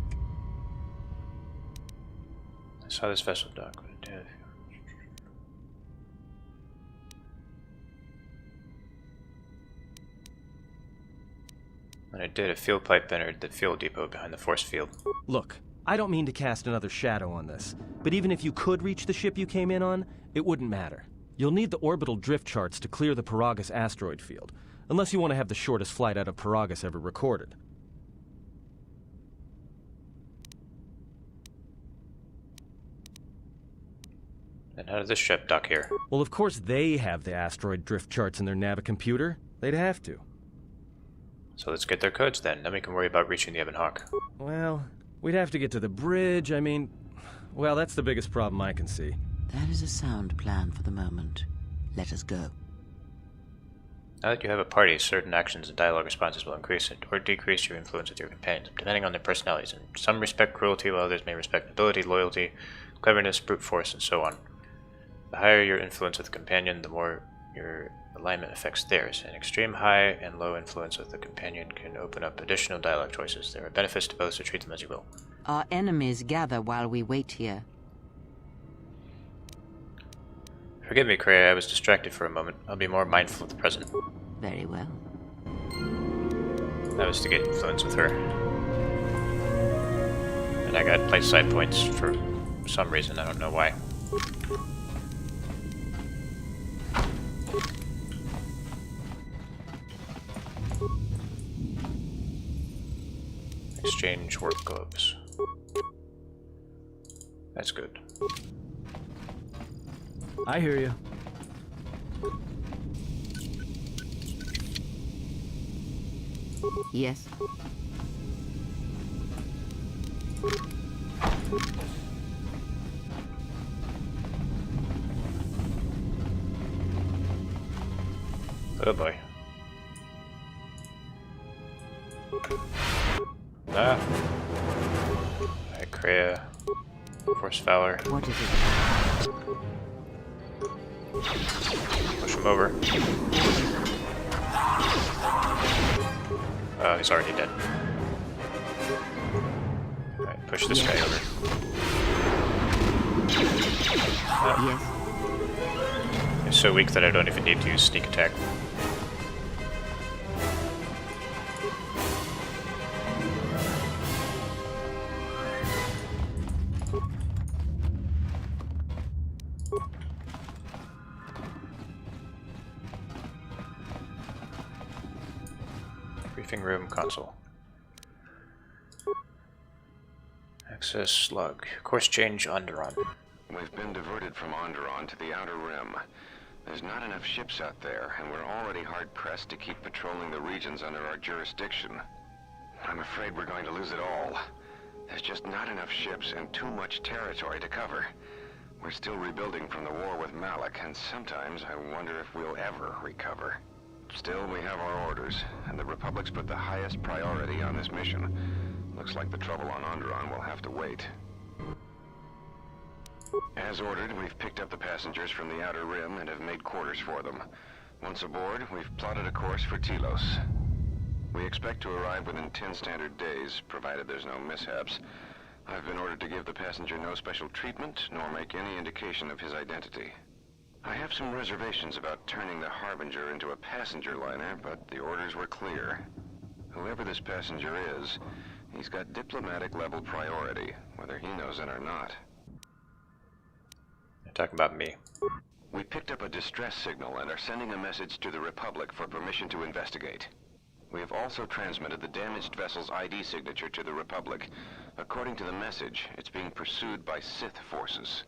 I saw this vessel dock. When it did, a fuel pipe entered the fuel depot behind the force field. Look, I don't mean to cast another shadow on this, but even if you could reach the ship you came in on, it wouldn't matter. You'll need the orbital drift charts to clear the Paragus asteroid field, unless you want to have the shortest flight out of Paragus ever recorded. And how did this ship dock here? Well, of course they have the asteroid drift charts in their Navicomputer. They'd have to. So let's get their codes then we can worry about reaching the Ebon Hawk. Well, we'd have to get to the bridge. I mean, well, that's the biggest problem I can see. That is a sound plan for the moment. Let us go. Now that you have a party, certain actions and dialogue responses will increase or decrease your influence with your companions, depending on their personalities. And some respect cruelty, while others may respect nobility, loyalty, cleverness, brute force, and so on. The higher your influence with a companion, the more your alignment affects theirs. An extreme high and low influence with a companion can open up additional dialogue choices. There are benefits to both, so treat them as you will. Our enemies gather while we wait here. Forgive me, Kreia, I was distracted for a moment. I'll be more mindful of the present. Very well. That was to get influence with her. And I got place side points for some reason, I don't know why. Exchange work gloves. That's good. I hear you. Yes. Oh boy. Ah. Alright, Kreia. Force Valor. What is it? Push him over. Oh, he's already dead. Alright, push this guy over. Yes. He's so weak that I don't even need to use sneak attack. Briefing room console. Access slug. Course change Onderon. We've been diverted from Onderon to the Outer Rim. There's not enough ships out there, and we're already hard-pressed to keep patrolling the regions under our jurisdiction. I'm afraid we're going to lose it all. There's just not enough ships and too much territory to cover. We're still rebuilding from the war with Malik, and sometimes I wonder if we'll ever recover. Still, we have our orders, and the Republic's put the highest priority on this mission. Looks like the trouble on Onderon will have to wait. As ordered, we've picked up the passengers from the Outer Rim and have made quarters for them. Once aboard, we've plotted a course for Telos. We expect to arrive within 10 standard days, provided there's no mishaps. I've been ordered to give the passenger no special treatment, nor make any indication of his identity. I have some reservations about turning the Harbinger into a passenger liner, but the orders were clear. Whoever this passenger is, he's got diplomatic level priority, whether he knows it or not. You're talking about me. We picked up a distress signal and are sending a message to the Republic for permission to investigate. We have also transmitted the damaged vessel's ID signature to the Republic. According to the message, it's being pursued by Sith forces.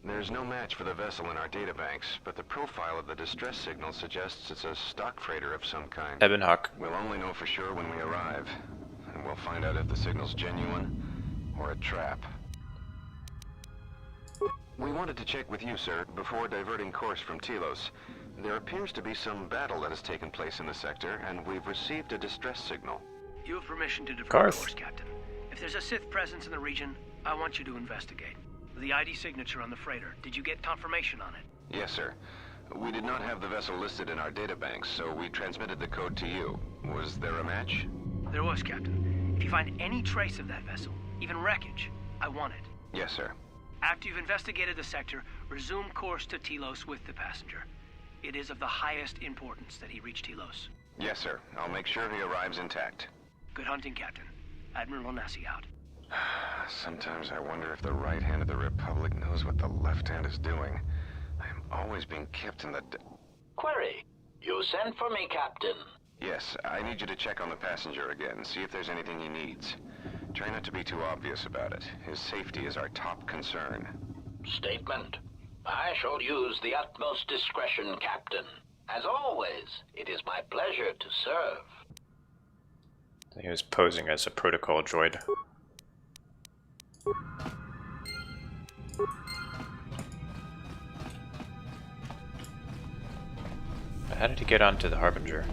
There's no match for the vessel in our databanks, but the profile of the distress signal suggests it's a stock freighter of some kind. Ebon Hawk. We'll only know for sure when we arrive, and we'll find out if the signal's genuine or a trap. We wanted to check with you, sir, before diverting course from Telos. There appears to be some battle that has taken place in the sector, and we've received a distress signal. You have permission to divert Garth. course, Captain. If there's a Sith presence in the region, I want you to investigate. The ID signature on the freighter, did you get confirmation on it? Yes, sir. We did not have the vessel listed in our databanks, so we transmitted the code to you. Was there a match? There was, Captain. If you find any trace of that vessel, even wreckage, I want it. Yes, sir. After you've investigated the sector, resume course to Telos with the passenger. It is of the highest importance that he reach Telos. Yes, sir. I'll make sure he arrives intact. Good hunting, Captain. Admiral Onasi out. Sometimes I wonder if the right hand of the Republic knows what the left hand is doing. I'm always being kept in the... Query. You sent for me, Captain. Yes, I need you to check on the passenger again, see if there's anything he needs. Try not to be too obvious about it. His safety is our top concern. Statement. I shall use the utmost discretion, Captain. As always, it is my pleasure to serve. He was posing as a protocol droid. How did he get onto the Harbinger?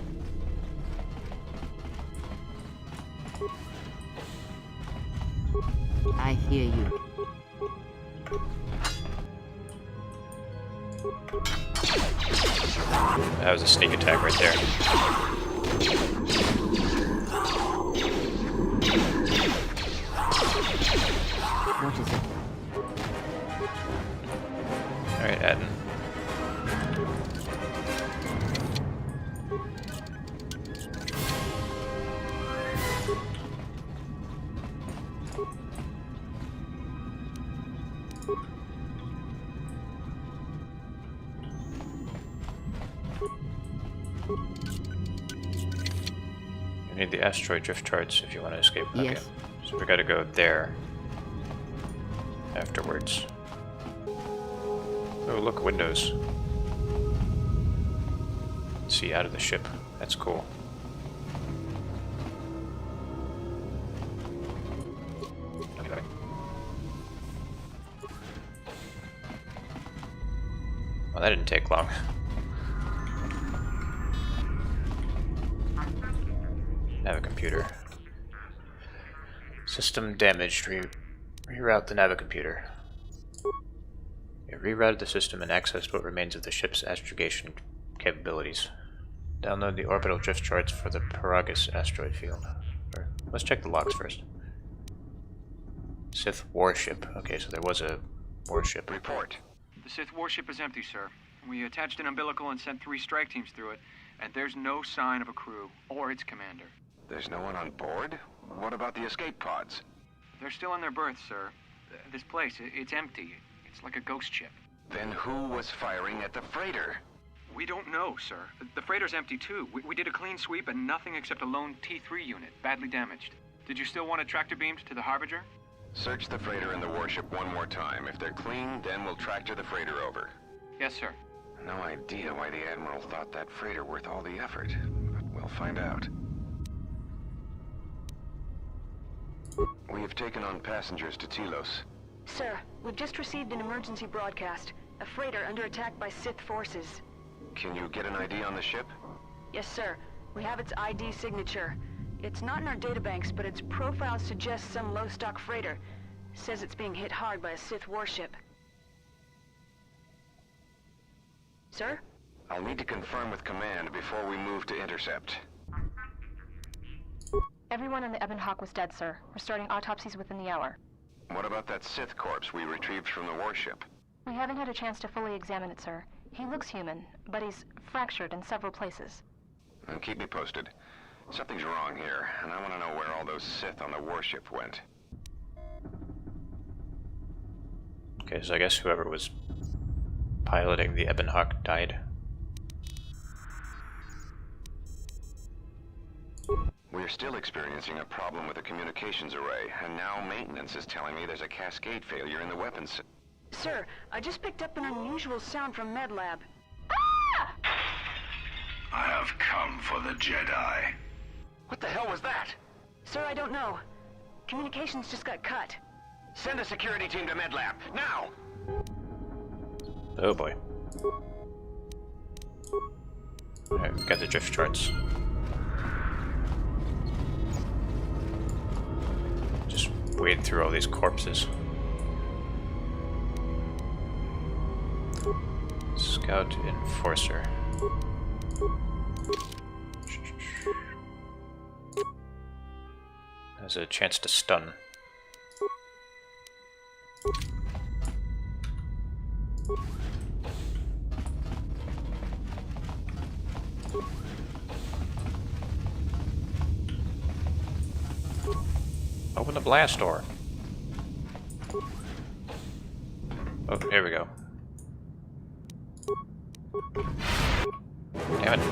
I hear you. That was a sneak attack right there. What is it? Alright, Aden. You need the asteroid drift charts if you want to escape. Yes. Okay. So we gotta go there afterwards. Oh, look, windows. See out of the ship. That's cool. Well, that didn't take long. Navicomputer. System damaged. Reroute the navicomputer. It rerouted the system and accessed what remains of the ship's astrogation capabilities. Download the orbital drift charts for the Paragus asteroid field. Or, let's check the logs first. Sith warship. Okay, so there was a warship. Report. The Sith warship is empty, sir. We attached an umbilical and sent 3 strike teams through it, and there's no sign of a crew or its commander. There's no one on board? What about the escape pods? They're still in their berths, sir. This place, it's empty. It's like a ghost ship. Then who was firing at the freighter? We don't know, sir. The freighter's empty, too. We did a clean sweep and nothing except a lone T3 unit, badly damaged. Did you still want it tractor beamed to the Harbinger? Search the freighter and the warship one more time. If they're clean, then we'll tractor the freighter over. Yes, sir. No idea why the Admiral thought that freighter worth all the effort, but we'll find out. We have taken on passengers to Telos. Sir, we've just received an emergency broadcast. A freighter under attack by Sith forces. Can you get an ID on the ship? Yes, sir. We have its ID signature. It's not in our databanks, but its profile suggests some low-stock freighter. Says it's being hit hard by a Sith warship. Sir? I'll need to confirm with command before we move to intercept. Everyone in the Ebon Hawk was dead, sir. We're starting autopsies within the hour. What about that Sith corpse we retrieved from the warship? We haven't had a chance to fully examine it, sir. He looks human, but he's fractured in several places. And keep me posted. Something's wrong here, and I want to know where all those Sith on the warship went. Okay, so I guess whoever was piloting the Ebon Hawk died. We're still experiencing a problem with the communications array, and now maintenance is telling me there's a cascade failure in the weapons. Sir, I just picked up an unusual sound from MedLab. I have come for the Jedi. What the hell was that? Sir, I don't know. Communications just got cut. Send a security team to MedLab, now! Oh boy. Alright, we got the drift charts. Just wade through all these corpses. Scout Enforcer. Has a chance to stun. Open the blast door. Oh, here we go. Damn it.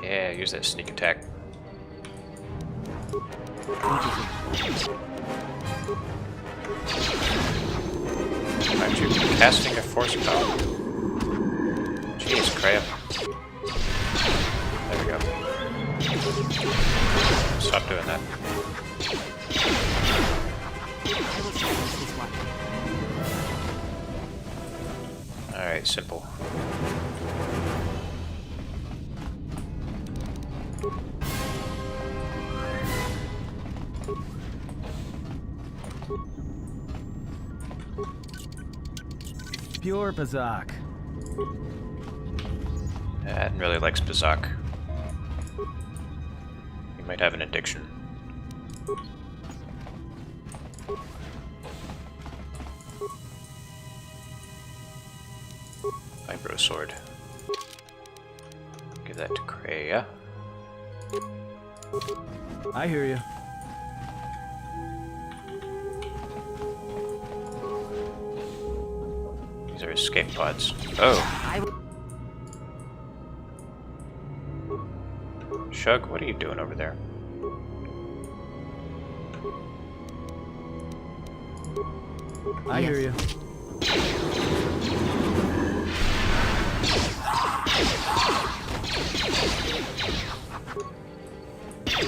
Yeah, use that sneak attack. What is it? Aren't you casting a force power? Jeez, crap. There we go. Stop doing that. Alright, simple. Pure Bazak. Adam really likes Bazak. He might have an addiction. Vibro sword. Give that to Kreia. I hear you. These are escape pods. Oh! Shug, what are you doing over there? I hear you.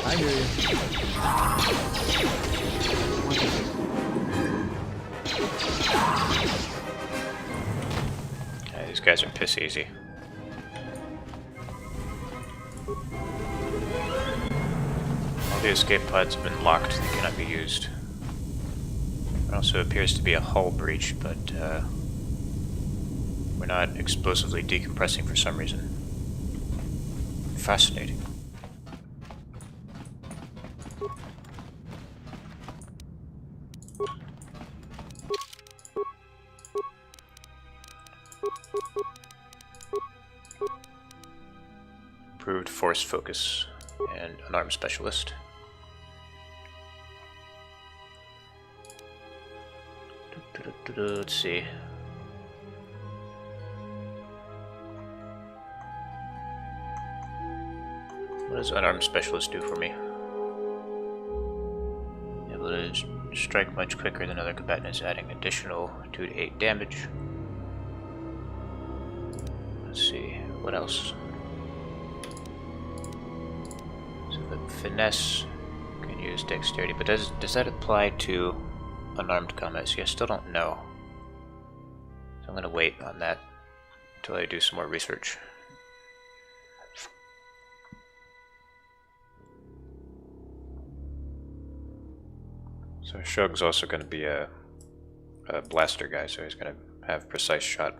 I hear you. Yeah, these guys are piss easy. All the escape pods have been locked, they cannot be used. There also appears to be a hull breach, but we're not explosively decompressing for some reason. Fascinating. Improved force focus and unarmed specialist. Let's see. What does unarmed specialist do for me? Able to strike much quicker than other combatants, adding additional 2 to 8 damage. Let's see, what else? So the finesse can use dexterity, but does that apply to unarmed combat? See, I still don't know. So I'm gonna wait on that until I do some more research. So Shug's also going to be a blaster guy, so he's going to have precise shot.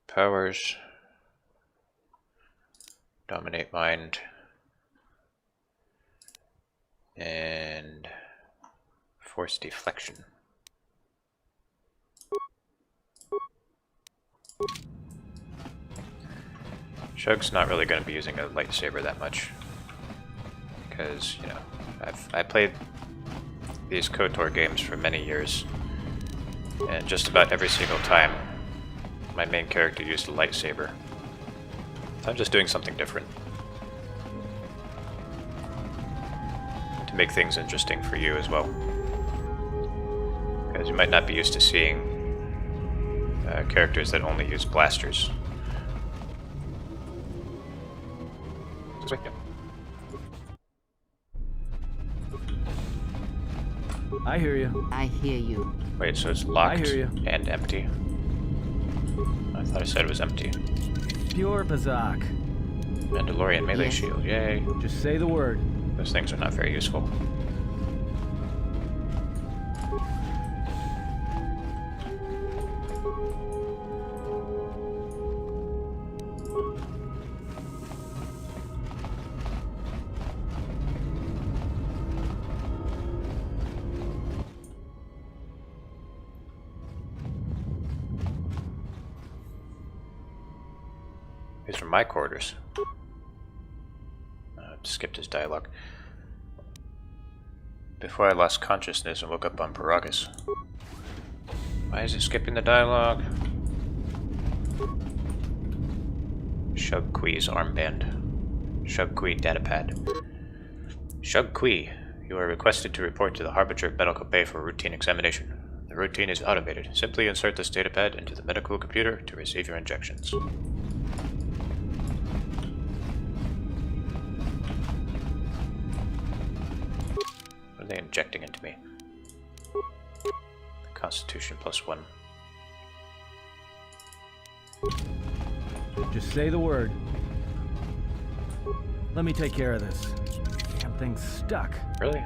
Powers. Dominate mind. And force deflection. Shug's not really going to be using a lightsaber that much. Because, you know, I played these KotOR games for many years, and just about every single time my main character used a lightsaber. So I'm just doing something different to make things interesting for you as well, because you might not be used to seeing characters that only use blasters. I hear you. I hear you. Wait, so it's locked I hear you. and empty? I thought I said it was empty. Pure Bazak. Mandalorian melee shield, yay. Just say the word. Those things are not very useful. These are my quarters. Skipped his dialogue. Before I lost consciousness and woke up on Paragus. Why is it skipping the dialogue? Shug Kui's armband. Shug Kui datapad. Shug Kui, you are requested to report to the Harbinger Medical Bay for routine examination. The routine is automated. Simply insert this datapad into the medical computer to receive your injections. What are they injecting into me? Constitution +1. Just say the word. Let me take care of this. Damn thing's stuck. Really?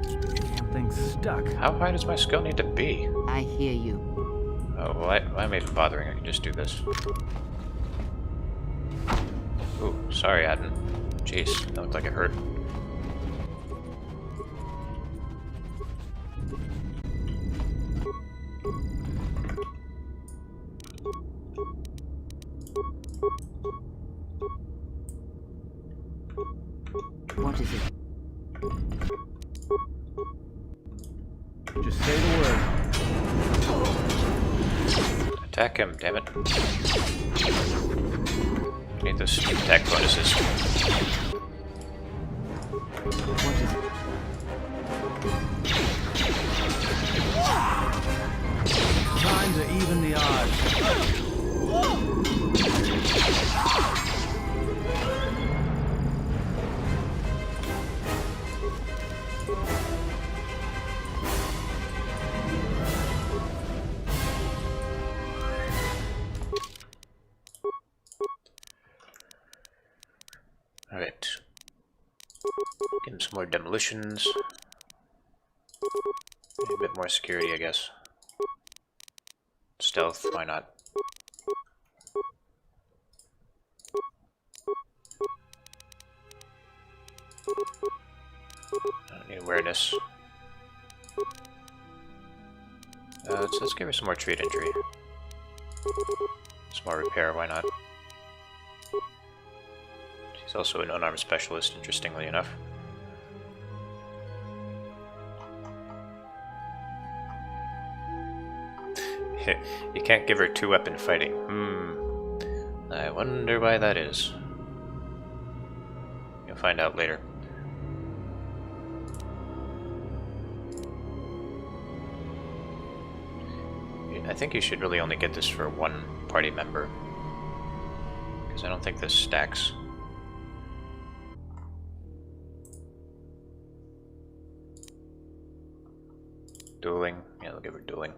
Damn thing's stuck. How high does my skill need to be? I hear you. Oh, well, why am I even bothering? I can just do this. Ooh, sorry, Adden. Jeez, that looked like it hurt. What is it? Just say the word. Attack him, damn it. I need those attack bonuses. What is it? Time to even the odds. Alright. Give him some more demolitions. Maybe a bit more security, I guess. Stealth, why not? I don't need awareness. Let's give her some more treat injury. Some more repair, why not? She's also an unarmed specialist, interestingly enough. You can't give her two-weapon fighting. I wonder why that is. You'll find out later. I think you should really only get this for one party member, because I don't think this stacks. Dueling? Yeah, they'll give her dueling.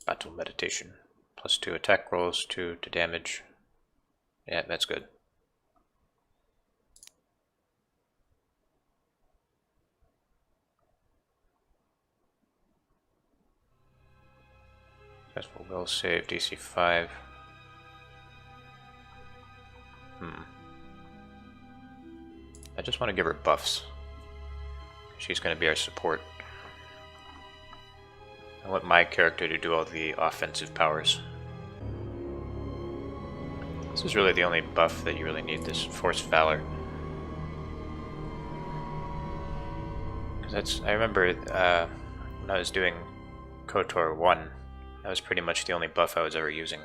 Battle meditation. +2 attack rolls, 2 to damage. Yeah, that's good. Successful will save, DC 5. I just want to give her buffs. She's going to be our support. I want my character to do all the offensive powers. This is really the only buff that you really need, this Force Valor. Because I remember when I was doing KotOR 1, that was pretty much the only buff I was ever using.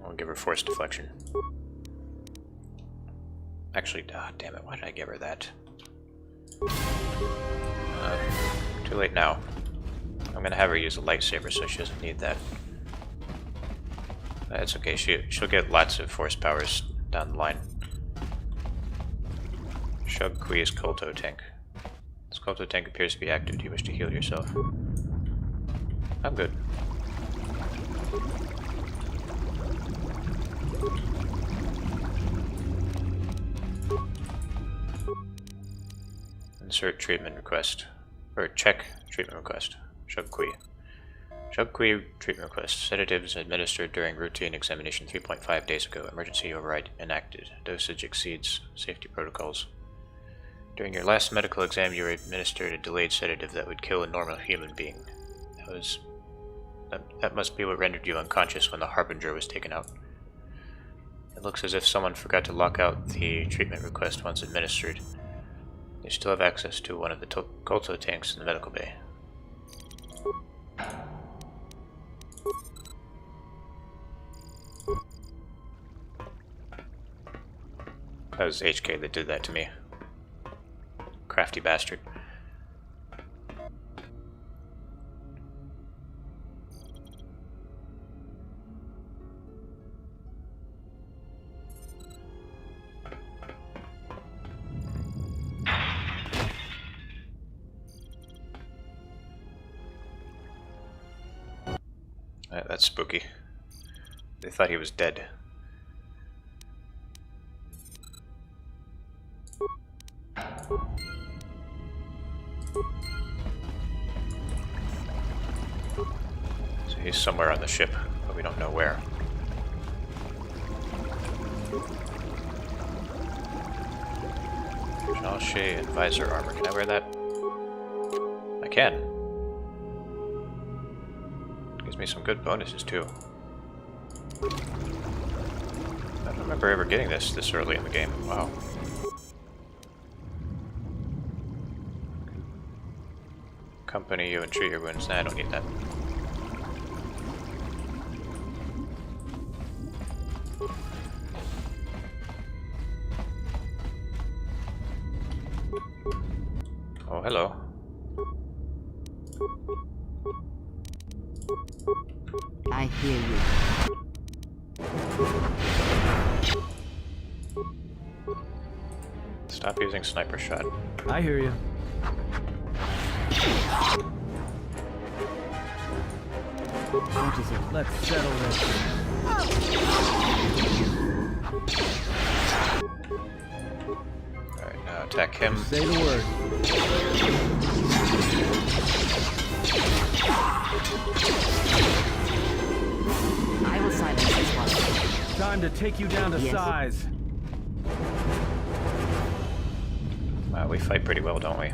I'll give her Force Deflection. Actually, damn it, why did I give her that? Too late now. I'm gonna have her use a lightsaber so she doesn't need that. That's okay, she'll get lots of force powers down the line. Shug Kui's Kolto tank. This Kolto tank appears to be active. Do you wish to heal yourself? I'm good. Insert treatment request. Or check treatment request. Shug Kui. Shug Kui treatment request. Sedatives administered during routine examination 3.5 days ago. Emergency override enacted. Dosage exceeds safety protocols. During your last medical exam, you were administered a delayed sedative that would kill a normal human being. That must be what rendered you unconscious when the Harbinger was taken out. It looks as if someone forgot to lock out the treatment request once administered. You still have access to one of the KotOR tanks in the medical bay. That was HK that did that to me. Crafty bastard. That's spooky. They thought he was dead. So he's somewhere on the ship, but we don't know where. Shell and visor armor. Can I wear that? I can. Gives me some good bonuses too. I don't remember ever getting this early in the game. Wow. Accompany you and treat your wounds. Nah, I don't need that. Oh, hello. I hear you. Stop using sniper shot. I hear you. What is it? Let's settle this. Alright, now attack him. Say the word. I will silence this one. Time to take you down to size. Wow, we fight pretty well, don't we?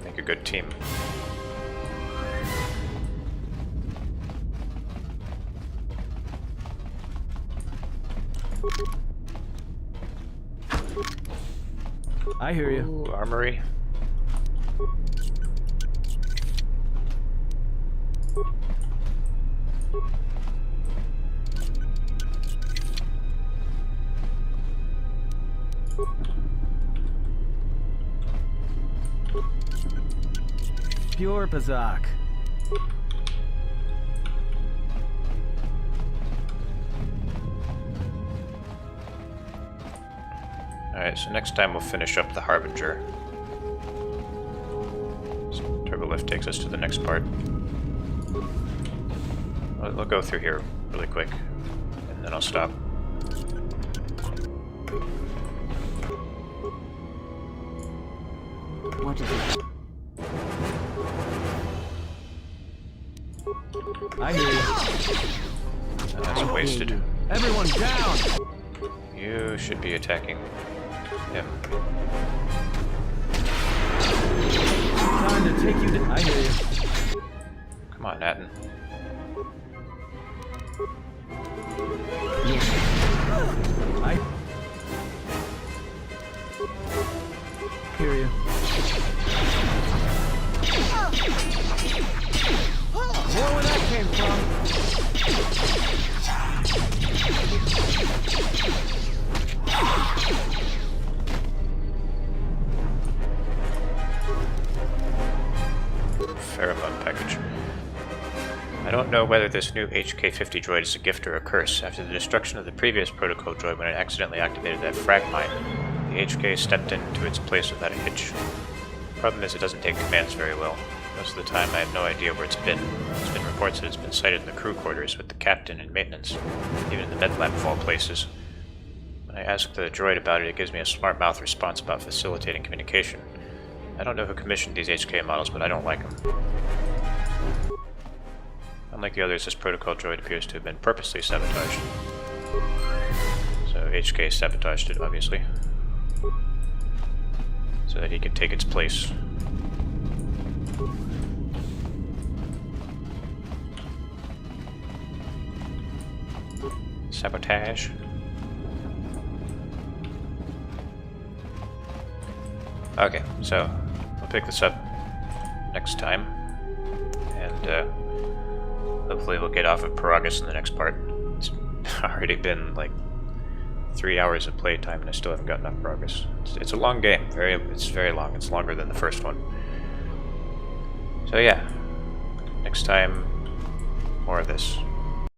Make a good team. I hear you. Ooh, armory. Pure Pazak. Alright, so next time we'll finish up the Harbinger. So Turbolift takes us to the next part. We'll go through here really quick, and then I'll stop. What is it? I hear you. That's wasted. Everyone down! You should be attacking him. Time to take you to... I hear you. Come on, Nathan. I hear you. More where that came from. Pheromone package. I don't know whether this new HK-50 droid is a gift or a curse. After the destruction of the previous protocol droid when it accidentally activated that frag mine, the HK stepped into its place without a hitch. Problem is it doesn't take commands very well. Most of the time I have no idea where it's been. There's been reports that it's been sighted in the crew quarters with the captain and maintenance, even in the med lab of all places. When I ask the droid about it, it gives me a smart mouth response about facilitating communication. I don't know who commissioned these HK models, but I don't like them. Unlike the others, this protocol droid appears to have been purposely sabotaged. So HK sabotaged it, obviously, so that he could take its place. Sabotage. Okay, so we'll pick this up next time, and hopefully we'll get off of Paragus in the next part. It's already been like 3 hours of playtime and I still haven't gotten enough progress. It's a long game. It's very long. It's longer than the first one. So yeah, next time, more of this.